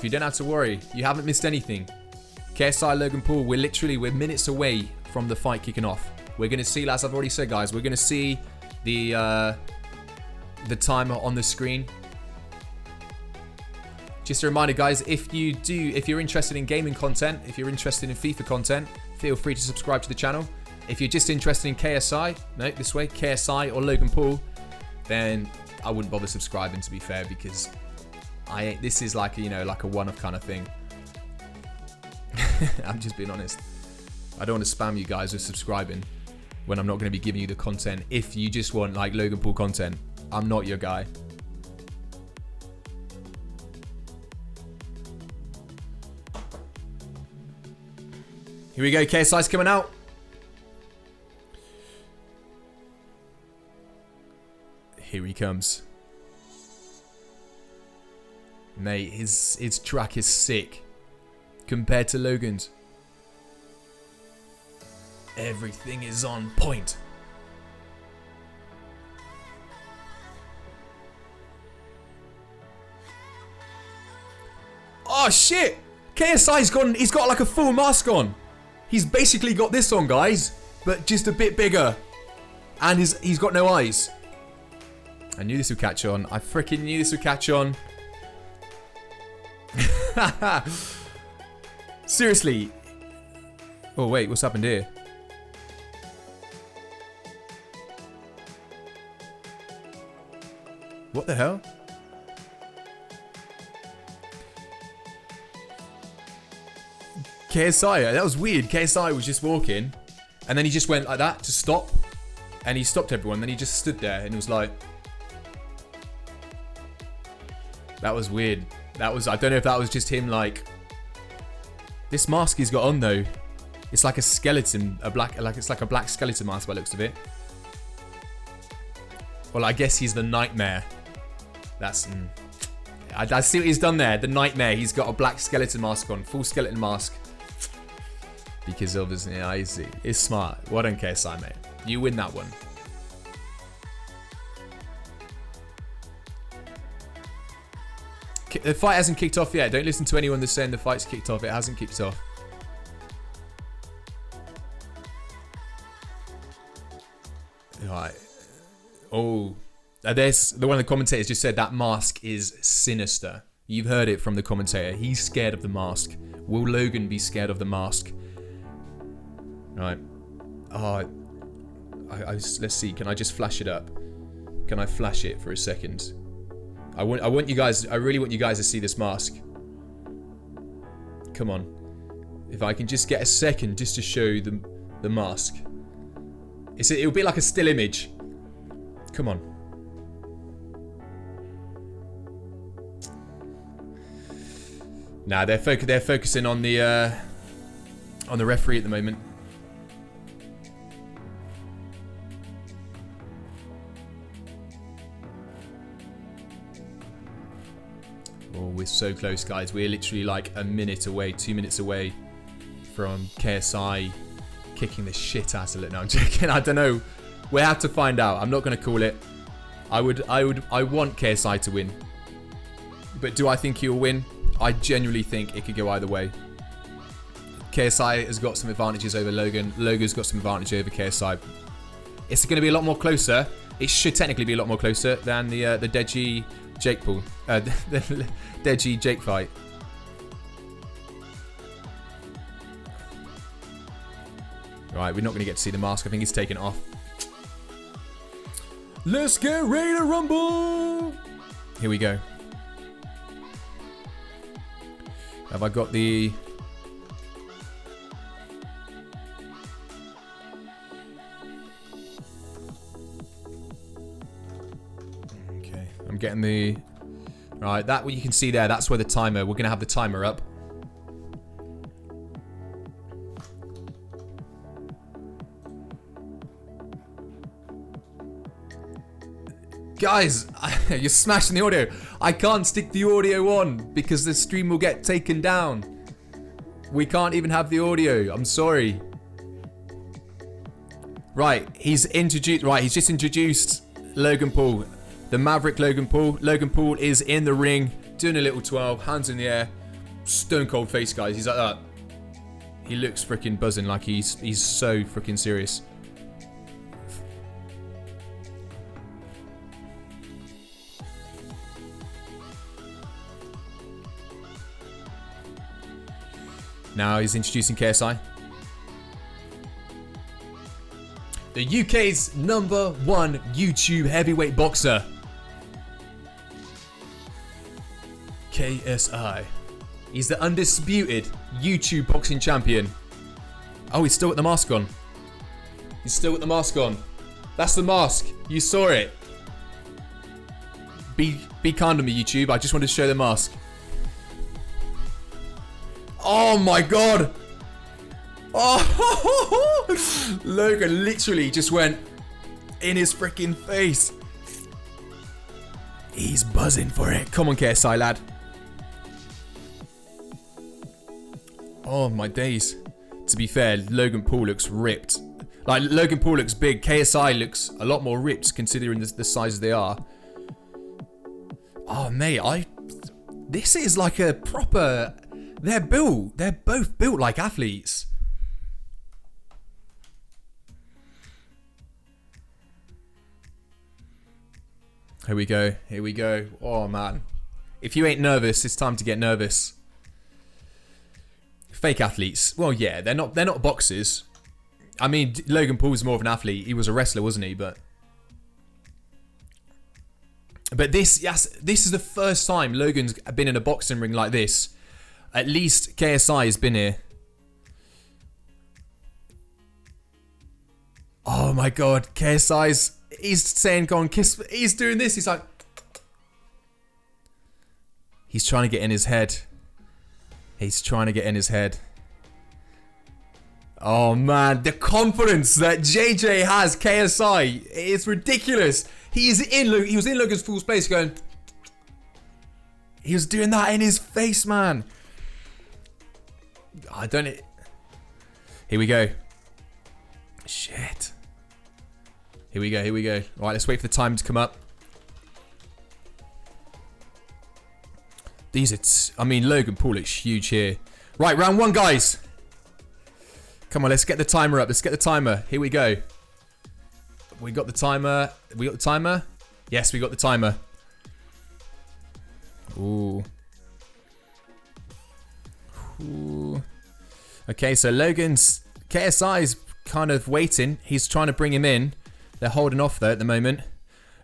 [SPEAKER 1] You don't have to worry. You haven't missed anything. KSI, Logan Paul, we're minutes away from the fight kicking off. We're going to see, as I've already said, guys, we're going to see the timer on the screen. Just a reminder, guys, if you're interested in gaming content, if you're interested in FIFA content, feel free to subscribe to the channel. If you're just interested in KSI or Logan Paul, then I wouldn't bother subscribing, to be fair, because this is like a one-off kind of thing. I'm just being honest. I don't want to spam you guys with subscribing when I'm not going to be giving you the content. If you just want like Logan Paul content, I'm not your guy. Here we go, KSI's coming out. Here he comes. Mate, his track is sick compared to Logan's. Everything is on point. Oh shit! He's got like a full mask on. He's basically got this on, guys, but just a bit bigger. And he's got no eyes. I knew this would catch on. I freaking knew this would catch on. Seriously. Oh wait, what's happened here? What the hell? KSI, that was weird. KSI was just walking, and then he just went like that to stop, and he stopped everyone. Then he just stood there and was like, that was weird. That was, I don't know if that was just him like, this mask he's got on though, it's like a skeleton, it's like a black skeleton mask by the looks of it. Well, I guess he's the nightmare. That's, I see what he's done there. The nightmare, he's got a black skeleton mask on, full skeleton mask. Because obviously, yeah, I see. It's smart. Well done, KSI, mate. You win that one. The fight hasn't kicked off yet. Don't listen to anyone that's saying the fight's kicked off. It hasn't kicked off. Right. Oh. There's the one of the commentators just said that mask is sinister. You've heard it from the commentator. He's scared of the mask. Will Logan be scared of the mask? Right. Oh, let's see. Can I just flash it up? Can I flash it for a second? I want you guys. I really want you guys to see this mask. Come on. If I can just get a second just to show the mask. It'll be like a still image. Come on. Nah, they're focusing on the referee at the moment. Oh, we're so close, guys. We're literally like a minute away, 2 minutes away from KSI kicking the shit out of it. No, I'm joking. I don't know. We have to find out. I'm not going to call it. I want KSI to win. But do I think he'll win? I genuinely think it could go either way. KSI has got some advantages over Logan. Logan's got some advantage over KSI. It's going to be a lot more closer. It should technically be a lot more closer than the Deji Jake Paul. The Deji Jake fight. Right, we're not going to get to see the mask. I think he's taken it off. Let's get ready to rumble. Here we go. Have I got the... Okay, I'm getting the... Right, that what you can see there, that's where the timer... We're going to have the timer up. Guys, you're smashing the audio. I can't stick the audio on because the stream will get taken down. We can't even have the audio. I'm sorry. Right, he's just introduced Logan Paul. The Maverick Logan Paul. Logan Paul is in the ring, doing a little 12, hands in the air. Stone cold face, guys. He's like that. He looks freaking buzzing, like he's so freaking serious. Now he's introducing KSI. The UK's #1 YouTube heavyweight boxer. KSI. He's the undisputed YouTube boxing champion. Oh, he's still got the mask on. He's still got the mask on. That's the mask. You saw it. Be kind to me, YouTube. I just wanted to show the mask. Oh my god! Oh, Logan literally just went in his freaking face. He's buzzing for it. Come on, KSI, lad. Oh, my days. To be fair, Logan Paul looks ripped. Like, Logan Paul looks big. KSI looks a lot more ripped considering the sizes they are. Oh, mate, this is like a proper... They're both built like athletes. Here we go. Here we go. Oh, man. If you ain't nervous, it's time to get nervous. Fake athletes. Well, yeah, they're not boxers. I mean, Logan Paul's more of an athlete. He was a wrestler, wasn't he? But this, yes, this is the first time Logan's been in a boxing ring like this. At least KSI has been here. Oh my God, he's saying, "Go on, kiss." He's doing this. He's like, he's trying to get in his head. He's trying to get in his head. Oh man, the confidence that JJ has, KSI, it's ridiculous. He was in Logan's full space going. He was doing that in his face, man. I don't. Here we go. Shit. Here we go. Here we go. All right, let's wait for the time to come up. I mean, Logan Paul looks huge here. Right, round one, guys. Come on, let's get the timer up. Let's get the timer. Here we go. We got the timer. We got the timer. Yes, we got the timer. Ooh. Ooh. Okay, so KSI's kind of waiting. He's trying to bring him in. They're holding off though at the moment.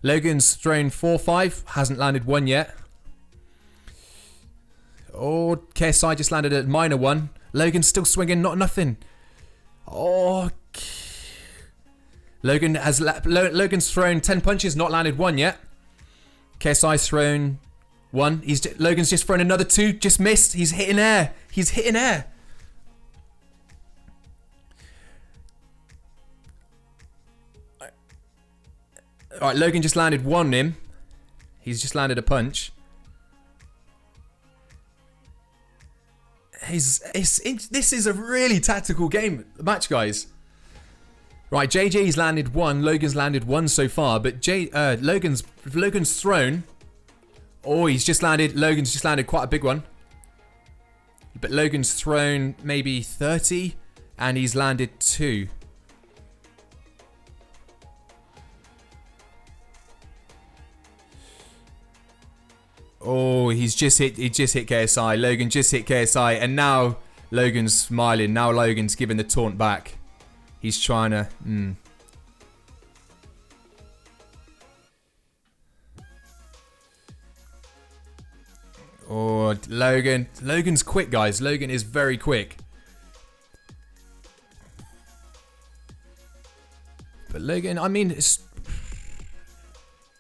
[SPEAKER 1] Logan's thrown 4-5. Hasn't landed one yet. Oh, KSI just landed a minor one. Logan's still swinging, not nothing. Oh, Logan's thrown 10 punches, not landed one yet. KSI's thrown one. Logan's just thrown another 2, just missed. He's hitting air. He's hitting air. All right, Logan just landed one on him. He's just landed a punch. This is a really tactical match, guys. Right, JJ's landed one, Logan's landed one so far, but Logan's thrown. Oh, Logan's just landed quite a big one. But Logan's thrown maybe 30, and he's landed 2. Oh, he just hit KSI. Logan just hit KSI, and now Logan's smiling. Now Logan's giving the taunt back. He's trying to. Oh, Logan's quick, guys. Logan is very quick. But Logan, I mean,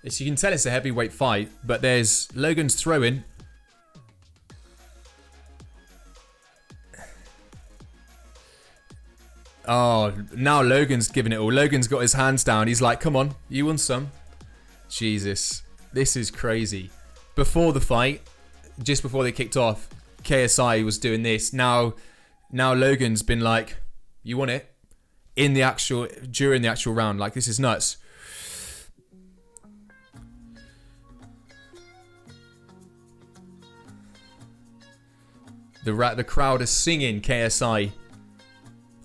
[SPEAKER 1] you can tell it's a heavyweight fight, but Logan's throwing. Oh, now Logan's giving it all. Logan's got his hands down. He's like, come on, you want some? Jesus, this is crazy. Before the fight, just before they kicked off, KSI was doing this. Now Logan's been like, you want it? During the actual round. Like, this is nuts. The crowd is singing KSI.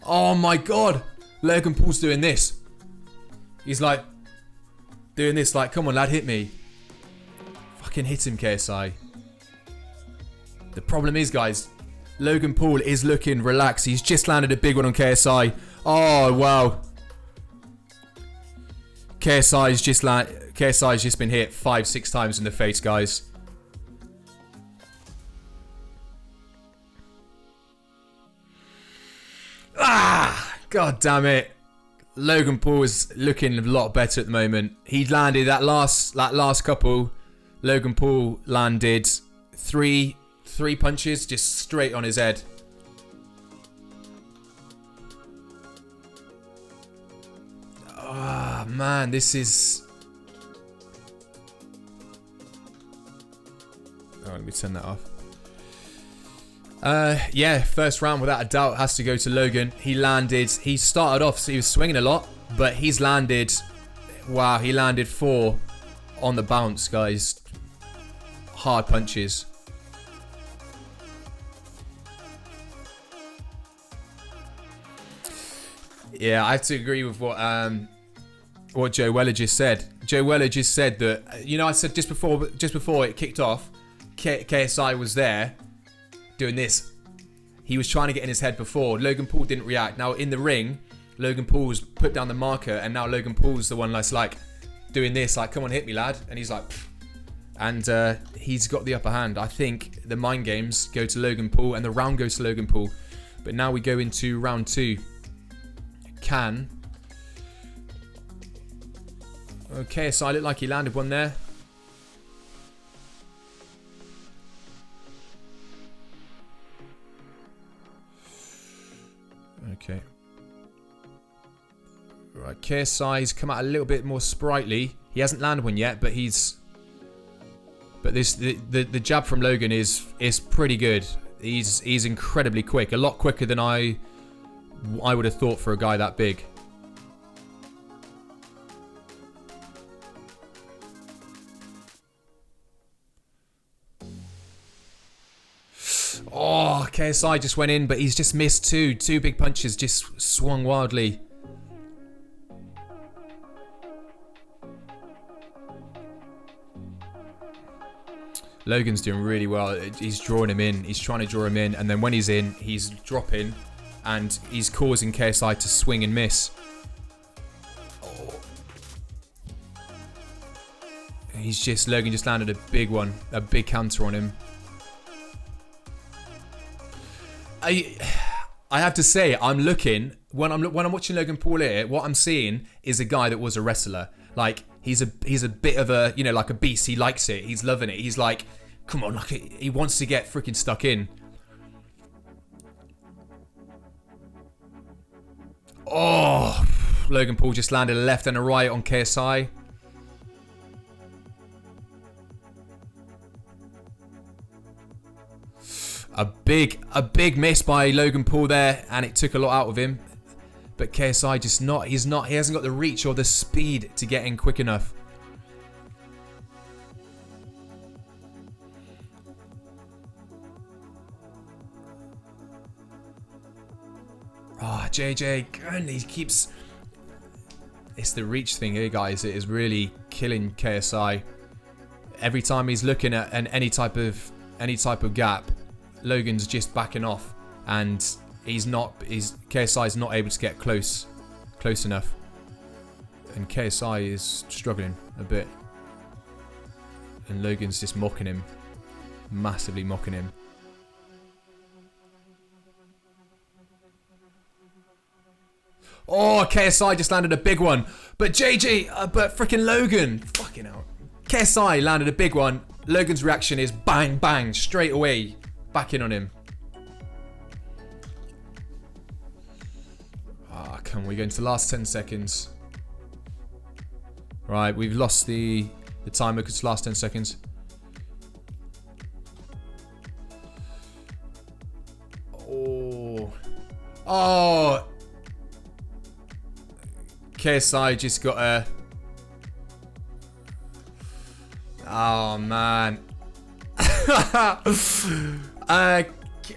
[SPEAKER 1] Oh my God. Logan Paul's doing this. He's like, doing this like, come on lad, hit me. Fucking hit him, KSI. The problem is, guys, Logan Paul is looking relaxed. He's just landed a big one on KSI. Oh, wow. KSI's just been hit 5-6 times in the face, guys. God damn it. Logan Paul is looking a lot better at the moment. He landed that last couple. Logan Paul landed three punches just straight on his head. Ah, man, this is... Oh, let me turn that off. Yeah, first round without a doubt has to go to Logan. He started off, so he was swinging a lot, but he's landed, wow, he landed 4 on the bounce, guys. Hard punches. Yeah, I have to agree with what Joe Weller just said. Joe Weller just said that, you know, I said just before it kicked off, KSI was there doing this. He was trying to get in his head before. Logan Paul didn't react. Now in the ring, Logan Paul's put down the marker, and now Logan Paul's the one that's like doing this, like, come on, hit me, lad. And he's like, pfft. And he's got the upper hand. I think the mind games go to Logan Paul, and the round goes to Logan Paul. But now we go into round 2. Okay, so I look like he landed one there. Okay. Right, KSI's come out a little bit more sprightly. He hasn't landed one yet, but he's... But the jab from Logan is pretty good. He's incredibly quick. A lot quicker than I would have thought for a guy that big. Oh, KSI just went in, but he's just missed 2 big punches, just swung wildly. Logan's doing really well. He's drawing him in. He's trying to draw him in, and then when he's in, he's dropping, and he's causing KSI to swing and miss. Oh. Logan just landed a big one, a big counter on him. I have to say, I'm looking when I'm watching Logan Paul here. What I'm seeing is a guy that was a wrestler. Like he's a bit of a, you know, like a beast. He likes it. He's loving it. He's like, come on, like he wants to get freaking stuck in. Oh, Logan Paul just landed a left and a right on KSI. A big miss by Logan Paul there, and it took a lot out of him. But KSI he hasn't got the reach or the speed to get in quick enough. Ah, JJ, he keeps... It's the reach thing here, guys. It is really killing KSI. Every time he's looking at any type of gap, Logan's just backing off, and KSI's not able to get close enough, and KSI is struggling a bit, and Logan's just mocking him, massively mocking him. Oh, KSI just landed a big one, but but freaking Logan, fucking hell. KSI landed a big one. Logan's reaction is bang, bang, straight away. Back in on him. Ah, come on, we go into the last 10 seconds. Right, we've lost the timer because it's last 10 seconds. Oh. KSI just got a... Oh, man.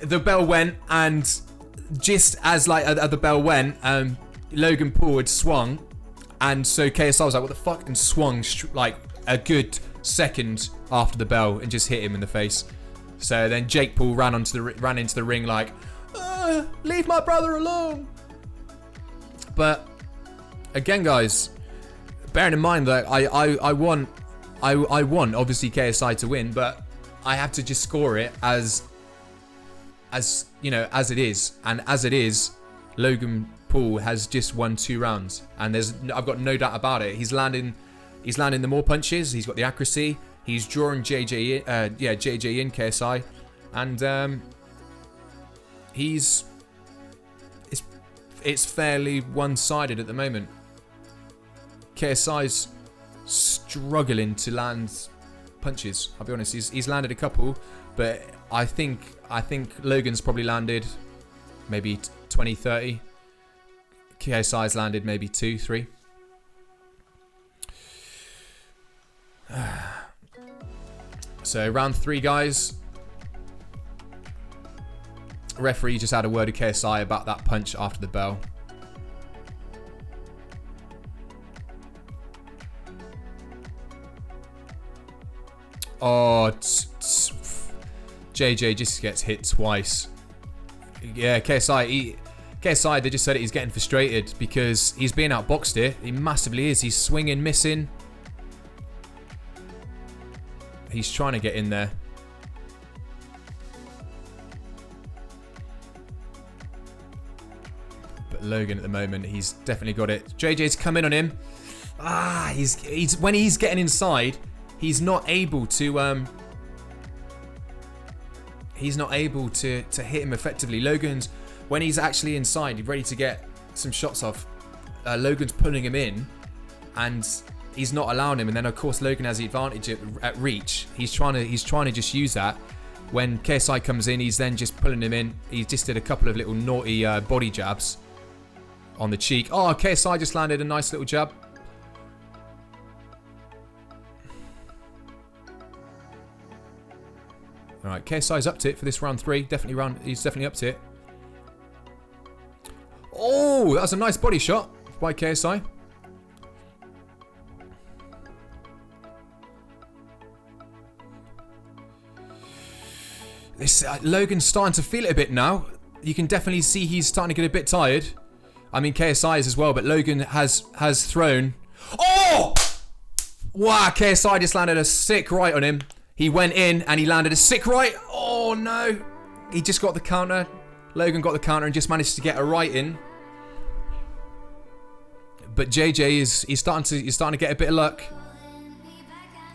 [SPEAKER 1] The bell went, and just as the bell went, Logan Paul had swung, and so KSI was like, what the fuck, and swung like a good second after the bell and just hit him in the face. So then Jake Paul ran into the ring like, leave my brother alone. But again, guys, bearing in mind that I want obviously KSI to win, but I have to just score it as you know, as it is, and as it is, Logan Paul has just won 2 rounds, and I've got no doubt about it. He's landing the more punches. He's got the accuracy. He's drawing JJ in KSI, and it's fairly one-sided at the moment. KSI's struggling to land punches. I'll be honest. He's landed a couple, but I think Logan's probably landed maybe 20, 30. KSI's landed maybe 2, 3. So round 3, guys. Referee just had a word with KSI about that punch after the bell. Oh, JJ just gets hit twice. Yeah, KSI, they just said it, he's getting frustrated because he's being outboxed here. He massively is. He's swinging, missing. He's trying to get in there. But Logan at the moment, he's definitely got it. JJ's coming on him. He's when he's getting inside, he's not able to hit him effectively. Logan's, when he's actually inside, he's ready to get some shots off. Logan's pulling him in, and he's not allowing him. And then of course Logan has the advantage at reach. He's trying to just use that. When KSI comes in, he's then just pulling him in. He just did a couple of little naughty body jabs on the cheek. Oh, KSI just landed a nice little jab. All right, KSI's up to it for this round 3. He's definitely up to it. Oh, that was a nice body shot by KSI. This Logan's starting to feel it a bit now. You can definitely see he's starting to get a bit tired. I mean, KSI is as well, but Logan has thrown. Oh! Wow, KSI just landed a sick right on him. He went in and he landed a sick right. Oh no. He just got the counter. Logan got the counter and just managed to get a right in. But JJ he's starting to get a bit of luck.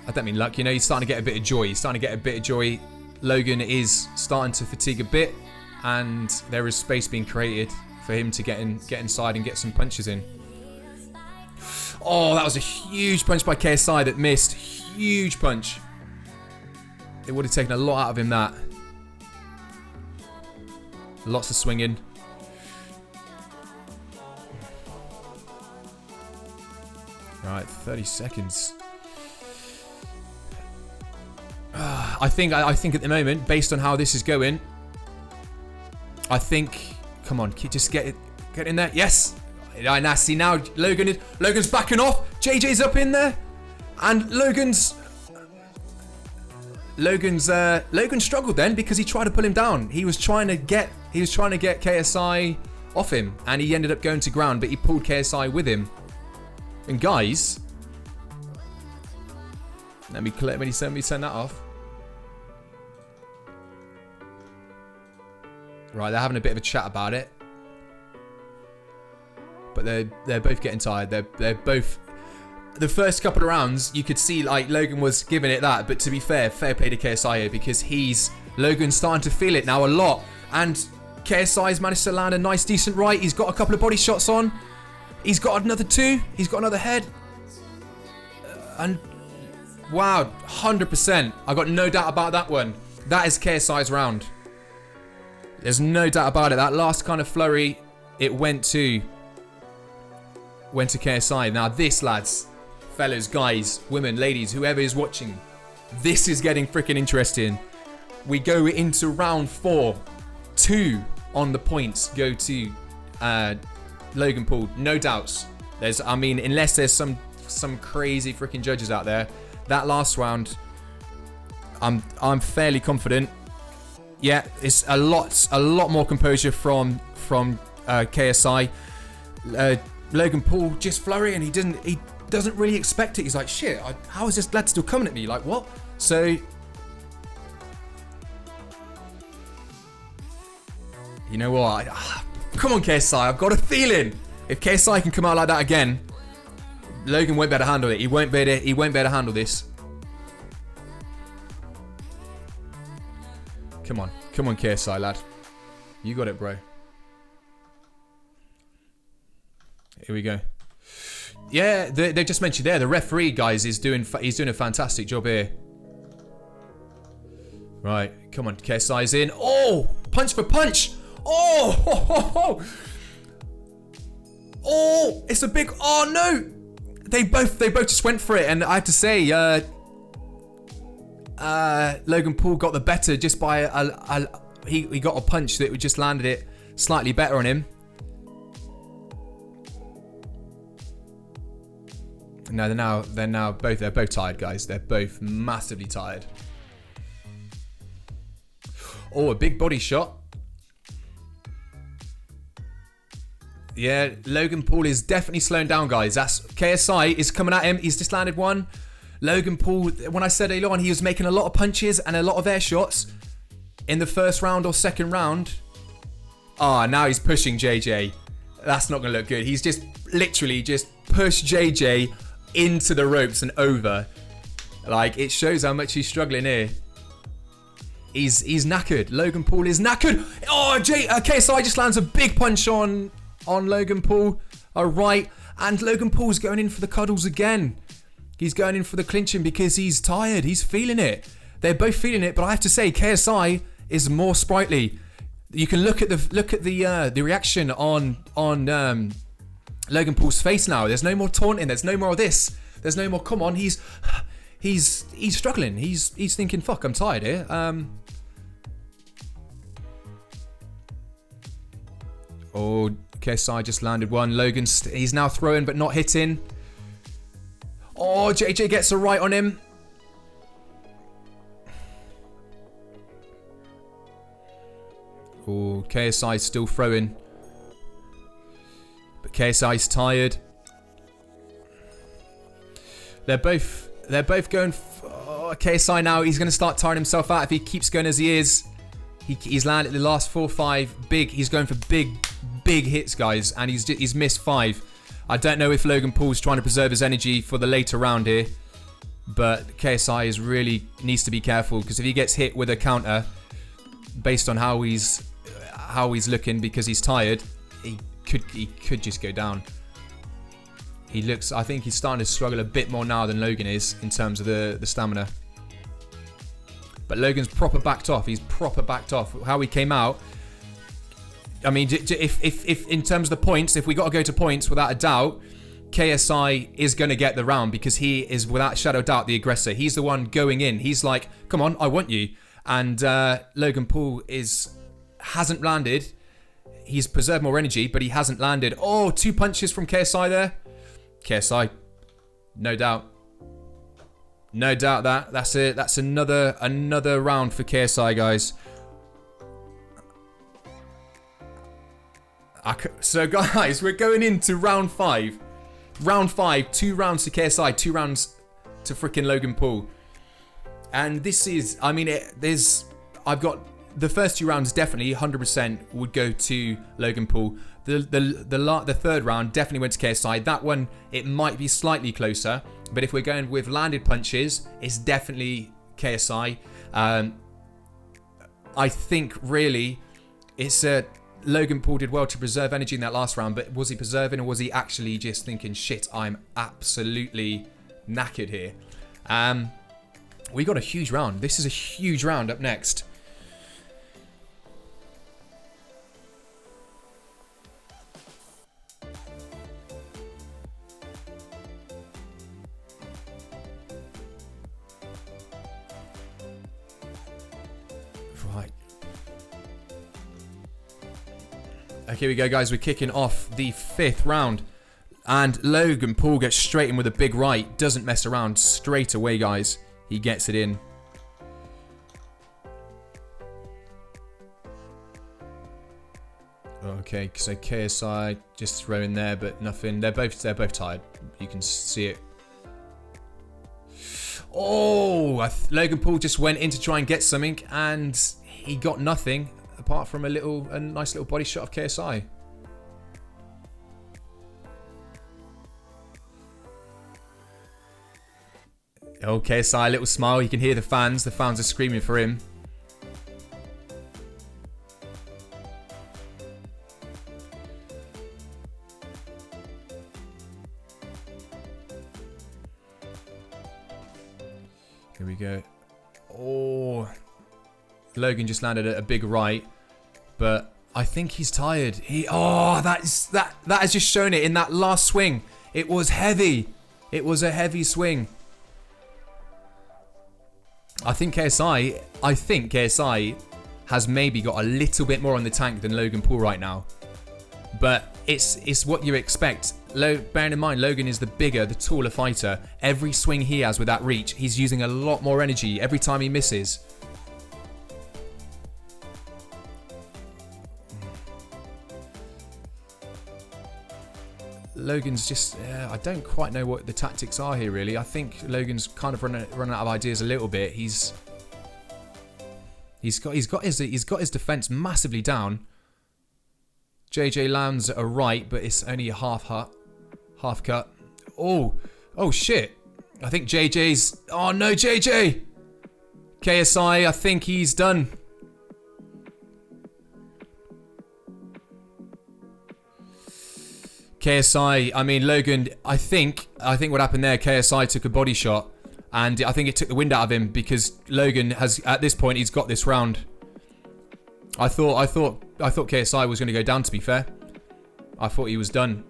[SPEAKER 1] I don't mean luck, you know, he's starting to get a bit of joy. He's starting to get a bit of joy. Logan is starting to fatigue a bit, and there is space being created for him to get inside and get some punches in. Oh, that was a huge punch by KSI that missed. Huge punch. It would have taken a lot out of him, that. Lots of swinging. Right, 30 seconds. I think at the moment, based on how this is going, I think, come on, just get in there. Yes. See now, Logan's backing off. JJ's up in there, and Logan struggled then because he tried to pull him down. He was trying to get KSI off him, and he ended up going to ground, but he pulled KSI with him. And guys, let me send that off. Right, they're having a bit of a chat about it, but they're both getting tired. They're both. The first couple of rounds, you could see like Logan was giving it that, but to be fair play to KSI here because Logan's starting to feel it now a lot, and KSI's managed to land a nice decent right. He's got a couple of body shots on. He's got another 2. He's got another head, and wow, 100%. I got no doubt about that one. That is KSI's round. There's no doubt about it. That last kind of flurry, it went to KSI. Now this, lads, fellas, guys, women, ladies, whoever is watching, this is getting freaking interesting. We go into round 4. 2 on the points go to Logan Paul. No doubts. Unless there's some crazy freaking judges out there, that last round, I'm fairly confident. Yeah, it's a lot more composure from KSI. Logan Paul just flurry, and he doesn't really expect it. He's like, shit, how is this lad still coming at me? Like, what? So, you know what? Come on, KSI. I've got a feeling if KSI can come out like that again, Logan won't be able to handle it. He won't be able to handle this. Come on, KSI, lad. You got it, bro. Here we go. Yeah, they just mentioned there, the referee, guys, he's doing a fantastic job here. Right, come on, KSI's in. Oh, punch for punch. Oh, oh, it's a big, oh no. They both just went for it, and I have to say, Logan Paul got the better just by he got a punch that just landed it slightly better on him. No, they're both tired, guys. They're both massively tired. Oh, a big body shot. Yeah, Logan Paul is definitely slowing down, guys. That's KSI is coming at him. He's just landed one. Logan Paul, when I said earlier on, he was making a lot of punches and a lot of air shots in the first round or second round. Ah, now he's pushing JJ. That's not going to look good. He's just literally just pushed JJ into the ropes and over. Like, it shows how much he's struggling here. He's knackered. Logan Paul is knackered. Oh, KSI just lands a big punch on Logan Paul. All right. And Logan Paul's going in for the cuddles again. He's going in for the clinching because he's tired. He's feeling it. They're both feeling it, but I have to say KSI is more sprightly. You can look at the reaction on Logan Paul's face now. There's no more taunting. There's no more of this. There's no more. Come on, he's struggling. He's thinking, fuck, I'm tired here. Oh, KSI just landed one. Logan, he's now throwing but not hitting. Oh, JJ gets a right on him. Oh, KSI's still throwing. But KSI's tired. They're both going. KSI now, he's going to start tiring himself out if he keeps going as he is. He's landed the last 4 or 5 big. He's going for big hits, guys, and he's missed 5. I don't know if Logan Paul's trying to preserve his energy for the later round here, but KSI really needs to be careful, because if he gets hit with a counter, based on how he's looking, because he's tired, he could just go down. I think he's starting to struggle a bit more now than Logan is in terms of the stamina. But Logan's proper backed off. He's proper backed off. How he came out. I mean, if in terms of the points, if we got to go to points, without a doubt, KSI is going to get the round, because he is, without shadow of doubt, the aggressor. He's the one going in. He's like, come on, I want you. And Logan Paul hasn't landed. He's preserved more energy, but he hasn't landed. Oh, 2 punches from KSI there. KSI, no doubt. No doubt that's it. That's another round for KSI, guys. So guys, we're going into round 5. Round 5, 2 rounds to KSI, 2 rounds to freaking Logan Paul. And this is, I mean, I've got the first 2 rounds definitely 100% would go to Logan Paul. The third round definitely went to KSI. That one, it might be slightly closer, but if we're going with landed punches, it's definitely KSI. I think really it's Logan Paul did well to preserve energy in that last round, but was he preserving, or was he actually just thinking, shit, I'm absolutely knackered here? We got a huge round. This is a huge round up next. Right. Okay, here we go, guys. We're kicking off the 5th round. And Logan Paul gets straight in with a big right. Doesn't mess around. Straight away, guys. He gets it in. Okay, so KSI just throwing there, but nothing. They're both tired. You can see it. Oh, Logan Paul just went in to try and get something, and he got nothing apart from a nice little body shot of KSI. Oh, KSI, a little smile. You can hear the fans. The fans are screaming for him. Here we go. Oh. Logan just landed a big right, but I think he's tired. That has just shown it in that last swing. It was heavy. It was a heavy swing. I think KSI has maybe got a little bit more on the tank than Logan Paul right now. But it's what you expect. Bearing in mind, Logan is the bigger, the taller fighter. Every swing he has with that reach, he's using a lot more energy every time he misses. Logan's just, I don't quite know what the tactics are here, really. I think Logan's kind of run out of ideas a little bit. He's got his defense massively down. JJ lands a right, but it's only a half cut. Oh shit! I think JJ's. Oh no, JJ! KSI, I think he's done. KSI, I mean Logan. I think what happened there. KSI took a body shot, and I think it took the wind out of him because Logan has at this point he's got this round. I thought KSI was going to go down, to be fair. I thought he was done.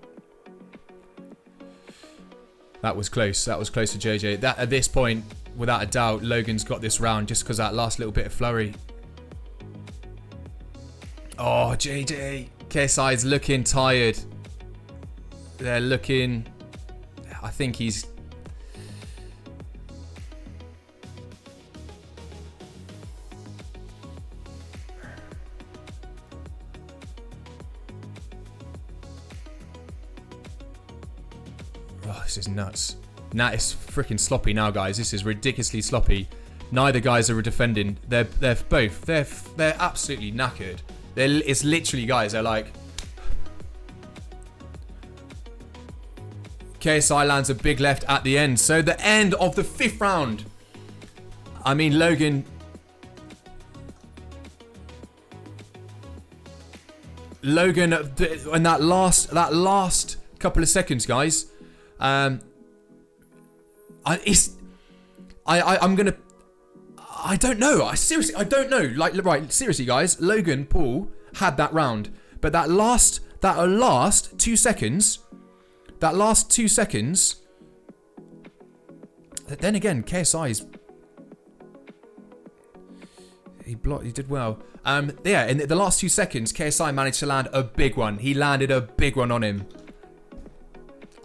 [SPEAKER 1] That was close. That was close to JJ. That at this point, without a doubt, Logan's got this round just because that last little bit of flurry. Oh, JJ. KSI's looking tired. They're looking... I think he's... Oh, this is nuts. Nah, it's freaking sloppy now, guys. This is ridiculously sloppy. Neither guys are defending. They're absolutely knackered. It's literally, guys, they're like... KSI lands a big left at the end. So the end of the 5th round. I mean, Logan... in that last couple of seconds, guys... I don't know. I don't know. Like, right, seriously, guys. Logan Paul had that round, but that last 2 seconds, then again, KSI's he did well. Yeah, in the last 2 seconds, KSI managed to land a big one. He landed a big one on him.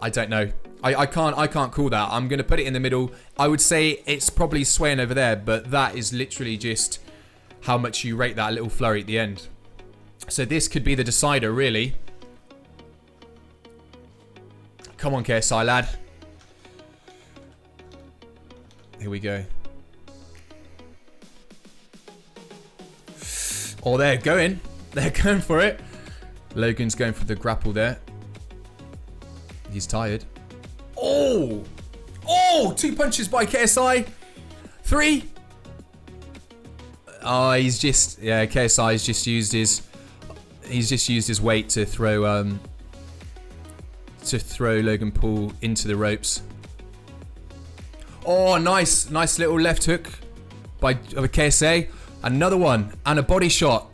[SPEAKER 1] I don't know. I can't call that. I'm going to put it in the middle. I would say it's probably swaying over there, but that is literally just how much you rate that little flurry at the end. So this could be the decider, really. Come on, KSI, lad. Here we go. Oh, they're going. They're going for it. Logan's going for the grapple there. He's tired. Oh! Oh! 2 punches by KSI. 3. Oh, he's just... Yeah, KSI's just used his... He's just used his weight to throw Logan Paul into the ropes. Oh, nice. Nice little left hook by KSI. Another one. And a body shot.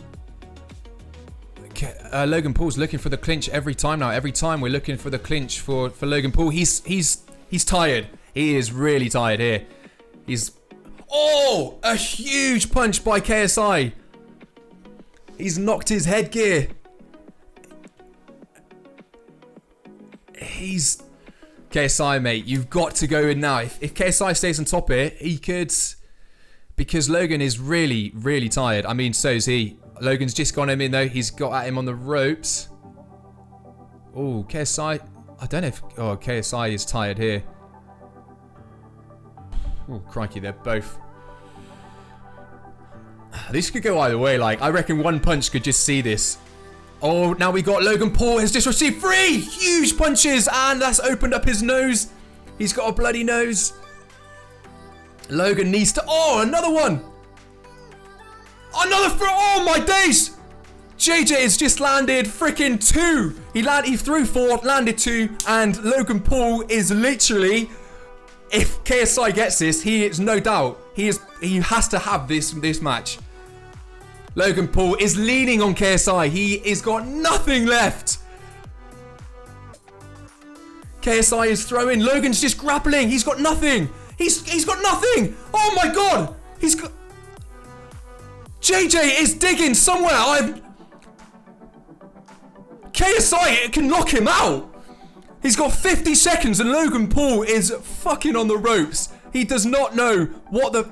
[SPEAKER 1] Logan Paul's looking for the clinch every time now. Every time we're looking for the clinch for Logan Paul. He's tired. He is really tired here. Oh, a huge punch by KSI. He's knocked his headgear. KSI, mate. You've got to go in now. If KSI stays on top here, he could, because Logan is really, really tired. I mean, so is he. Logan's just gone him in though. He's got at him on the ropes. Oh, KSI. I don't know if... Oh, KSI is tired here. Oh, crikey, they're both... This could go either way. Like, I reckon one punch could just see this. Oh, now we got Logan Paul has just received 3 huge punches. And that's opened up his nose. He's got a bloody nose. Logan needs to... Oh, another one. Another throw! Oh my days! JJ has just landed freaking 2. He threw 4, landed 2, and Logan Paul is literally, if KSI gets this, he is no doubt he has to have this match. Logan Paul is leaning on KSI. He has got nothing left. KSI is throwing. Logan's just grappling. He's got nothing. He's got nothing. Oh my god. He's got... JJ is digging somewhere. KSI can knock him out. He's got 50 seconds and Logan Paul is fucking on the ropes. He does not know what the...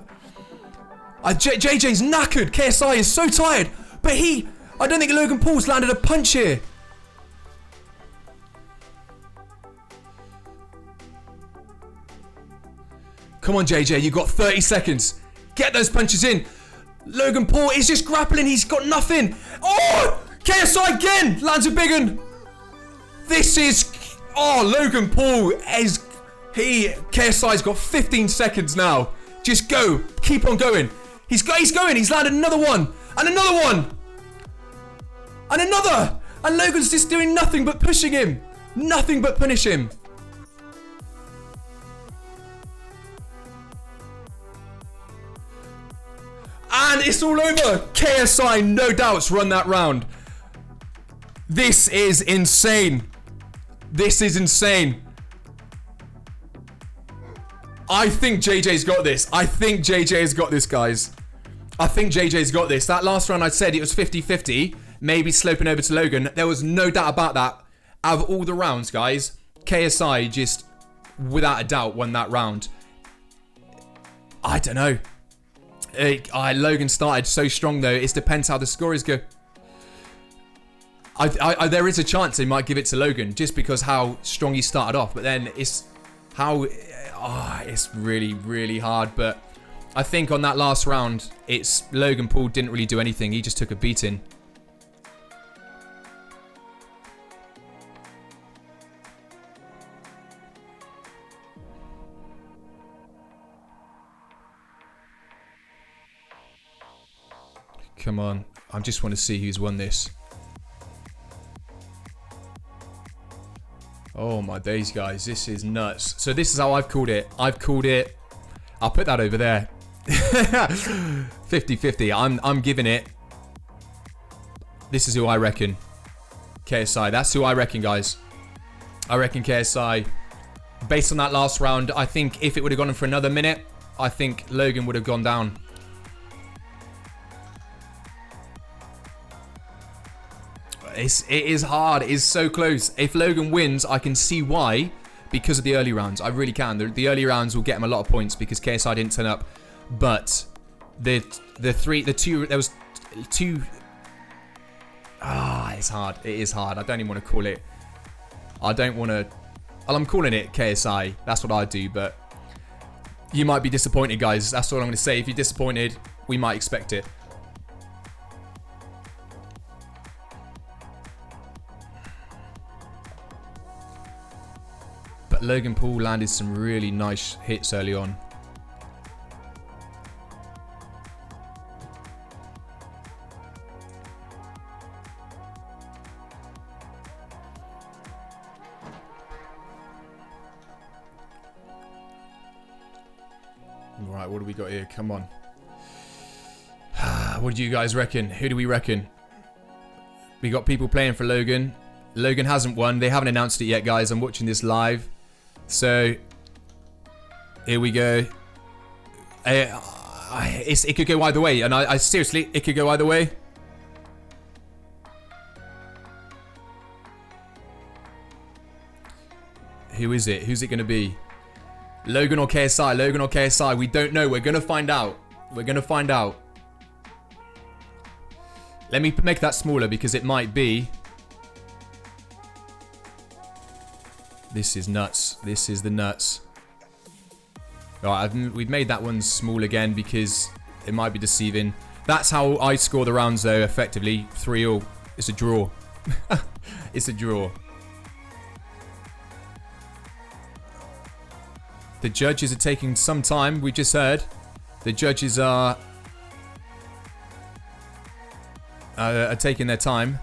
[SPEAKER 1] JJ's knackered. KSI is so tired. But I don't think Logan Paul's landed a punch here. Come on, JJ. You've got 30 seconds. Get those punches in. Logan Paul is just grappling. He's got nothing. Oh! KSI again. Lands a big one. This is... Oh, Logan Paul is... KSI's got 15 seconds now. Just go. Keep on going. He's going. He's landed another one. And another one. And another. And Logan's just doing nothing but pushing him. Nothing but punish him. And it's all over. KSI, no doubts, run that round. This is insane. This is insane. I think JJ's got this. I think JJ's got this, guys. I think JJ's got this. That last round I said it was 50-50. Maybe sloping over to Logan. There was no doubt about that. Out of all the rounds, guys, KSI just, without a doubt, won that round. I don't know. Logan started so strong, though. It depends how the scorers go. There is a chance they might give it to Logan just because how strong he started off. But then it's how... it's really, really hard. But I think on that last round, it's Logan Paul didn't really do anything. He just took a beating. Come on. I just want to see who's won this. Oh my days, guys. This is nuts. So this is how I've called it. I've called it... I'll put that over there. 50-50. I'm giving it... This is who I reckon. KSI. That's who I reckon, guys. I reckon KSI. Based on that last round, I think if it would have gone on for another minute, I think Logan would have gone down. It is hard. It is so close. If Logan wins, I can see why. Because of the early rounds. I really can. The early rounds will get him a lot of points because KSI didn't turn up. But there was two... It's hard. It is hard. I don't even want to call it. I don't want to... Well, I'm calling it KSI. That's what I do, but... You might be disappointed, guys. That's all I'm going to say. If you're disappointed, we might expect it. But Logan Paul landed some really nice hits early on. Right, what do we got here? Come on. What do you guys reckon? Who do we reckon? We got people playing for Logan. Logan hasn't won. They haven't announced it yet, guys. I'm watching this live. So, here we go. It could go either way. And I seriously, it could go either way. Who is it? Who's it going to be? Logan or KSI? Logan or KSI? We don't know. We're going to find out. We're going to find out. Let me make that smaller because it might be... This is nuts. This is the nuts. Alright, we've made that one small again because it might be deceiving. That's how I score the rounds though, effectively. 3-all. It's a draw. It's a draw. The judges are taking some time. We just heard. The judges are taking their time.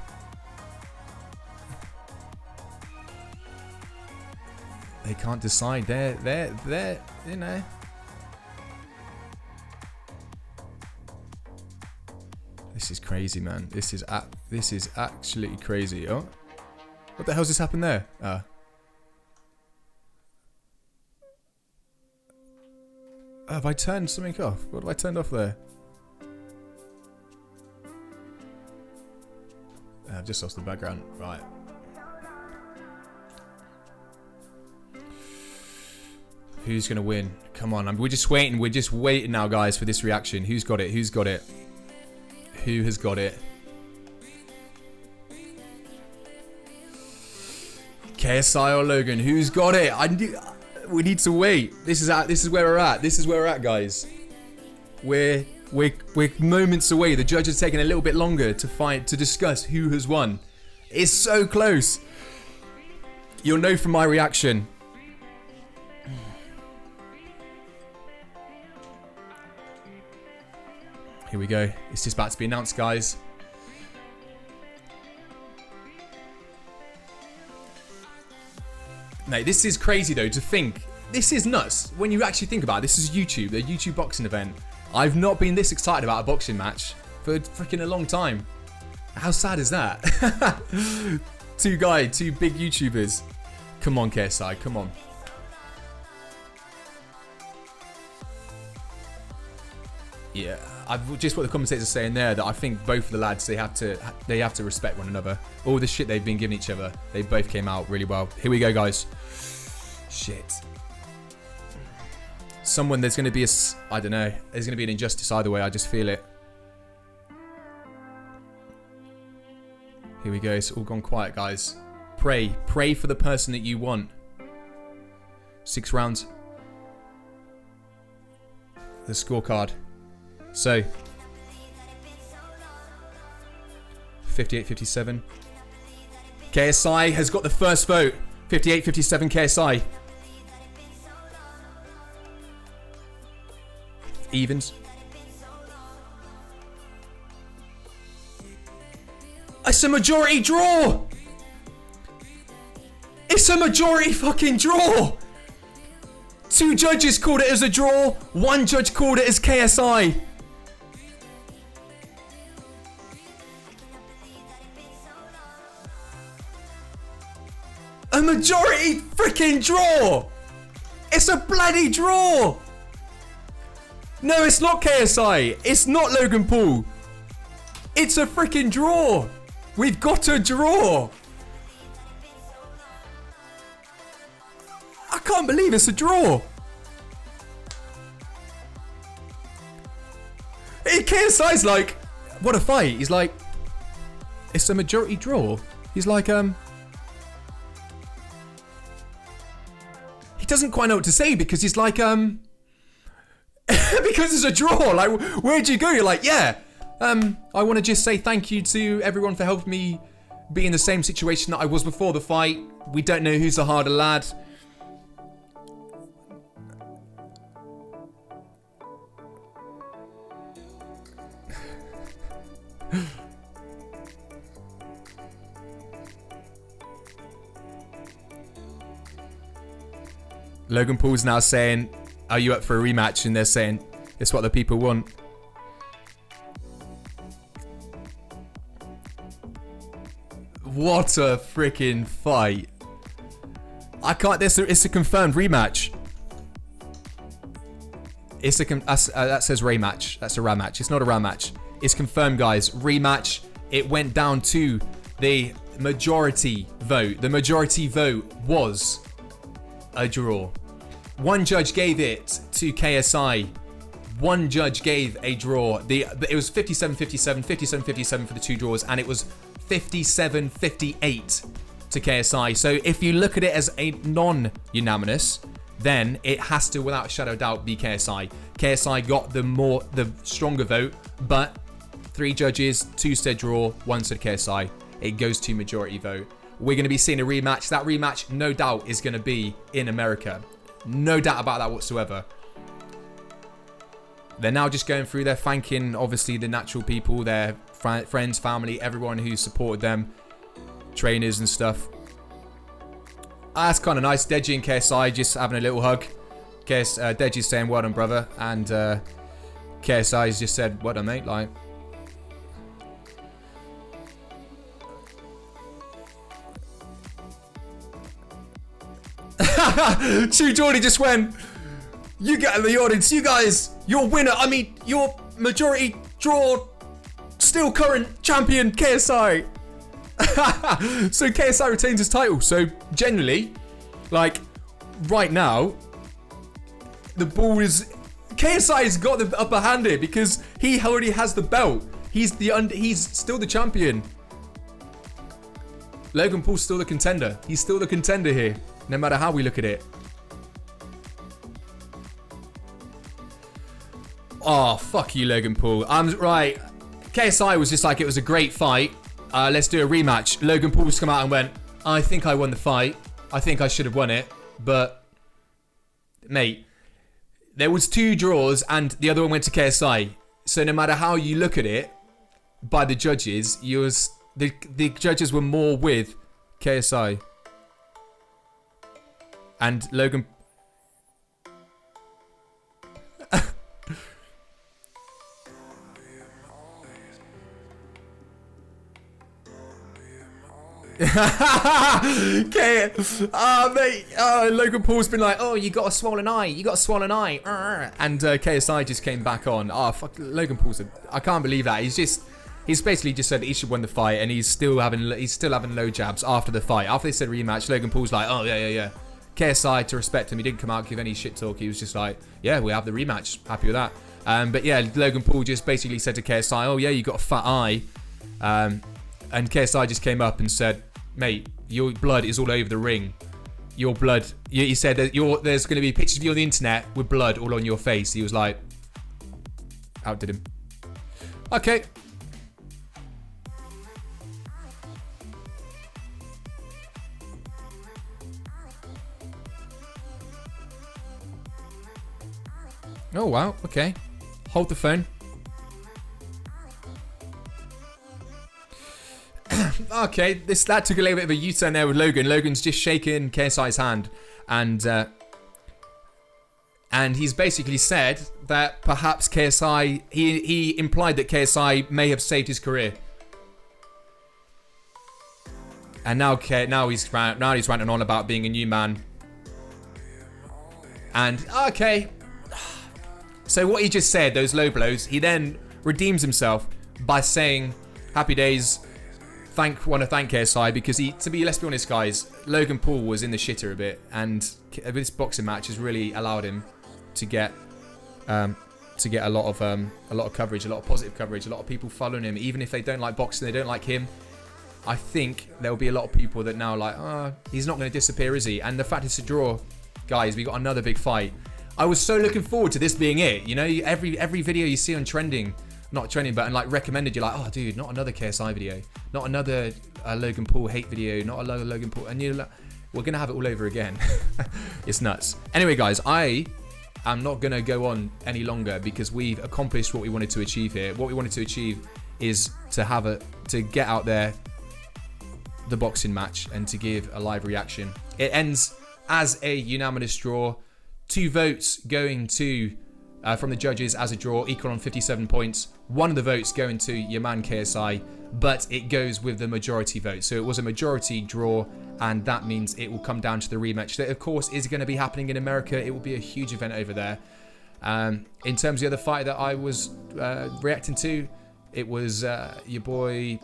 [SPEAKER 1] They can't decide. They're, you know. This is crazy, man. This is absolutely crazy. Oh, what the hell's just happened there? Have I turned something off? What have I turned off there? I've just lost the background. Right. Who's going to win? Come on. We're just waiting. We're just waiting now, guys, for this reaction. Who's got it? Who's got it? Who has got it? KSI or Logan? Who's got it? We need to wait. This is where we're at. This is where we're at, guys. We're moments away. The judge is taking a little bit longer to discuss who has won. It's so close. You'll know from my reaction. Here we go. It's just about to be announced, guys. Mate, this is crazy though to think. This is nuts. When you actually think about it, this is YouTube, a YouTube boxing event. I've not been this excited about a boxing match for freaking a long time. How sad is that? Two big YouTubers. Come on, KSI, come on. Yeah, just what the commentators are saying there, that I think both of the lads, they have to respect one another. All the shit they've been giving each other, they both came out really well. Here we go, guys. Shit. There's going to be I don't know. There's going to be an injustice either way. I just feel it. Here we go. It's all gone quiet, guys. Pray for the person that you want. 6 rounds. The scorecard. So, 58-57. KSI has got the first vote. 58-57 KSI. Evens. It's a majority draw. It's a majority fucking draw. 2 judges called it as a draw. 1 judge called it as KSI. A majority freaking draw. It's a bloody draw. No, it's not KSI. It's not Logan Paul. It's a freaking draw. We've got a draw. I can't believe it's a draw. KSI's like, what a fight. He's like, it's a majority draw. He's like, he doesn't quite know what to say because he's like, because it's a draw. Like, where'd you go? You're like, yeah. I want to just say thank you to everyone for helping me be in the same situation that I was before the fight. We don't know who's the harder lad. Logan Paul's now saying, are you up for a rematch? And they're saying, it's what the people want. What a freaking fight. I can't, it's a confirmed rematch. That says rematch. That's a rematch. It's not a rematch. It's confirmed, guys. Rematch. It went down to the majority vote. The majority vote was a draw. 1 judge gave it to KSI. 1 judge gave a draw. It was 57-57, 57-57 for the 2 draws, and it was 57-58 to KSI. So if you look at it as a non-unanimous, then it has to, without a shadow of doubt, be KSI. KSI got the stronger vote, but 3 judges, 2 said draw, 1 said KSI. It goes to majority vote. We're going to be seeing a rematch. That rematch, no doubt, is going to be in America. No doubt about that whatsoever. They're now just going through, they're thanking, obviously, the natural people, their friends, family, everyone who supported them, trainers and stuff. That's kind of nice. Deji and KSI just having a little hug. Deji's saying, well done, brother. And KSI's just said, well done, mate. Like, True Geordie just went, you get in the audience, you guys, your winner, I mean, your majority draw, still current champion, KSI. So KSI retains his title. So generally, like, right now, the ball is... KSI's got the upper hand here because he already has the belt. He's still the champion. Logan Paul's still the contender. He's still the contender here, no matter how we look at it. Oh, fuck you, Logan Paul. Right. KSI was just like, it was a great fight. Let's do a rematch. Logan Paul's come out and went, I think I won the fight. I think I should have won it. But, mate, there was 2 draws and the other one went to KSI. So no matter how you look at it, by the judges, the judges were more with KSI. And Logan... Okay. Mate. Logan Paul's been like, oh, you got a swollen eye. You got a swollen eye. And KSI just came back on. Oh, fuck. Logan Paul's I can't believe that. He's basically just said that he should win the fight, and he's still having low jabs after the fight. After they said rematch, Logan Paul's like, oh, yeah. KSI, to respect him, he didn't come out give any shit talk. He was just like, yeah, we have the rematch. Happy with that. But yeah, Logan Paul just basically said to KSI, oh, yeah, you got a fat eye. And KSI just came up and said, mate, your blood is all over the ring. Your blood. He said that there's going to be pictures of you on the internet with blood all on your face. He was like, outdid him. Okay. Oh, wow. Okay. Hold the phone. Okay, that took a little bit of a U-turn there with Logan. Logan's just shaking KSI's hand, and he's basically said that perhaps KSI, he implied that KSI may have saved his career. And now he's ranting on about being a new man. And okay, so what he just said, those low blows, he then redeems himself by saying, "Happy days." Want to thank KSI because let's be honest, guys, Logan Paul was in the shitter a bit, and this boxing match has really allowed him to get a lot of coverage, a lot of positive coverage, a lot of people following him, even if they don't like boxing, they don't like him. I think there'll be a lot of people that now like, oh, he's not going to disappear, is he? And the fact it's a draw, guys, we got another big fight. I was so looking forward to this being it. You know, every video you see on trending. Not trending, but like recommended. You're like, oh, dude, not another KSI video, not another Logan Paul hate video, not another Logan Paul, and you're like, we're gonna have it all over again. It's nuts. Anyway, guys, I am not gonna go on any longer because we've accomplished what we wanted to achieve here. What we wanted to achieve is to get out there the boxing match and to give a live reaction. It ends as a unanimous draw. 2 votes going to. From the judges as a draw, equal on 57 points. 1 of the votes going to your man KSI, but it goes with the majority vote. So it was a majority draw, and that means it will come down to the rematch. That, of course, is going to be happening in America. It will be a huge event over there. In terms of the other fight that I was reacting to, it was your boy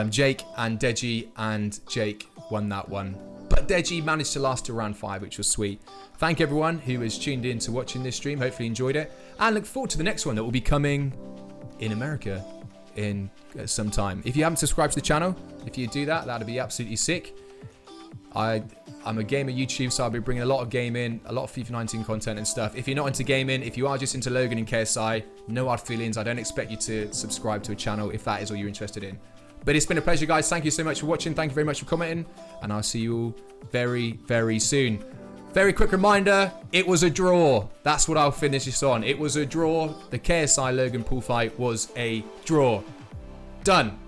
[SPEAKER 1] Jake and Deji, and Jake won that one. But Deji managed to last to round 5, which was sweet. Thank everyone who has tuned in to watching this stream. Hopefully enjoyed it. And look forward to the next one that will be coming in America in some time. If you haven't subscribed to the channel, if you do that, that'd be absolutely sick. I'm a gamer YouTube, so I'll be bringing a lot of gaming, a lot of FIFA 19 content and stuff. If you're not into gaming, if you are just into Logan and KSI, no hard feelings. I don't expect you to subscribe to a channel if that is all you're interested in. But it's been a pleasure, guys. Thank you so much for watching. Thank you very much for commenting. And I'll see you all very, very soon. Very quick reminder, it was a draw. That's what I'll finish this on. It was a draw. The KSI Logan Paul fight was a draw. Done.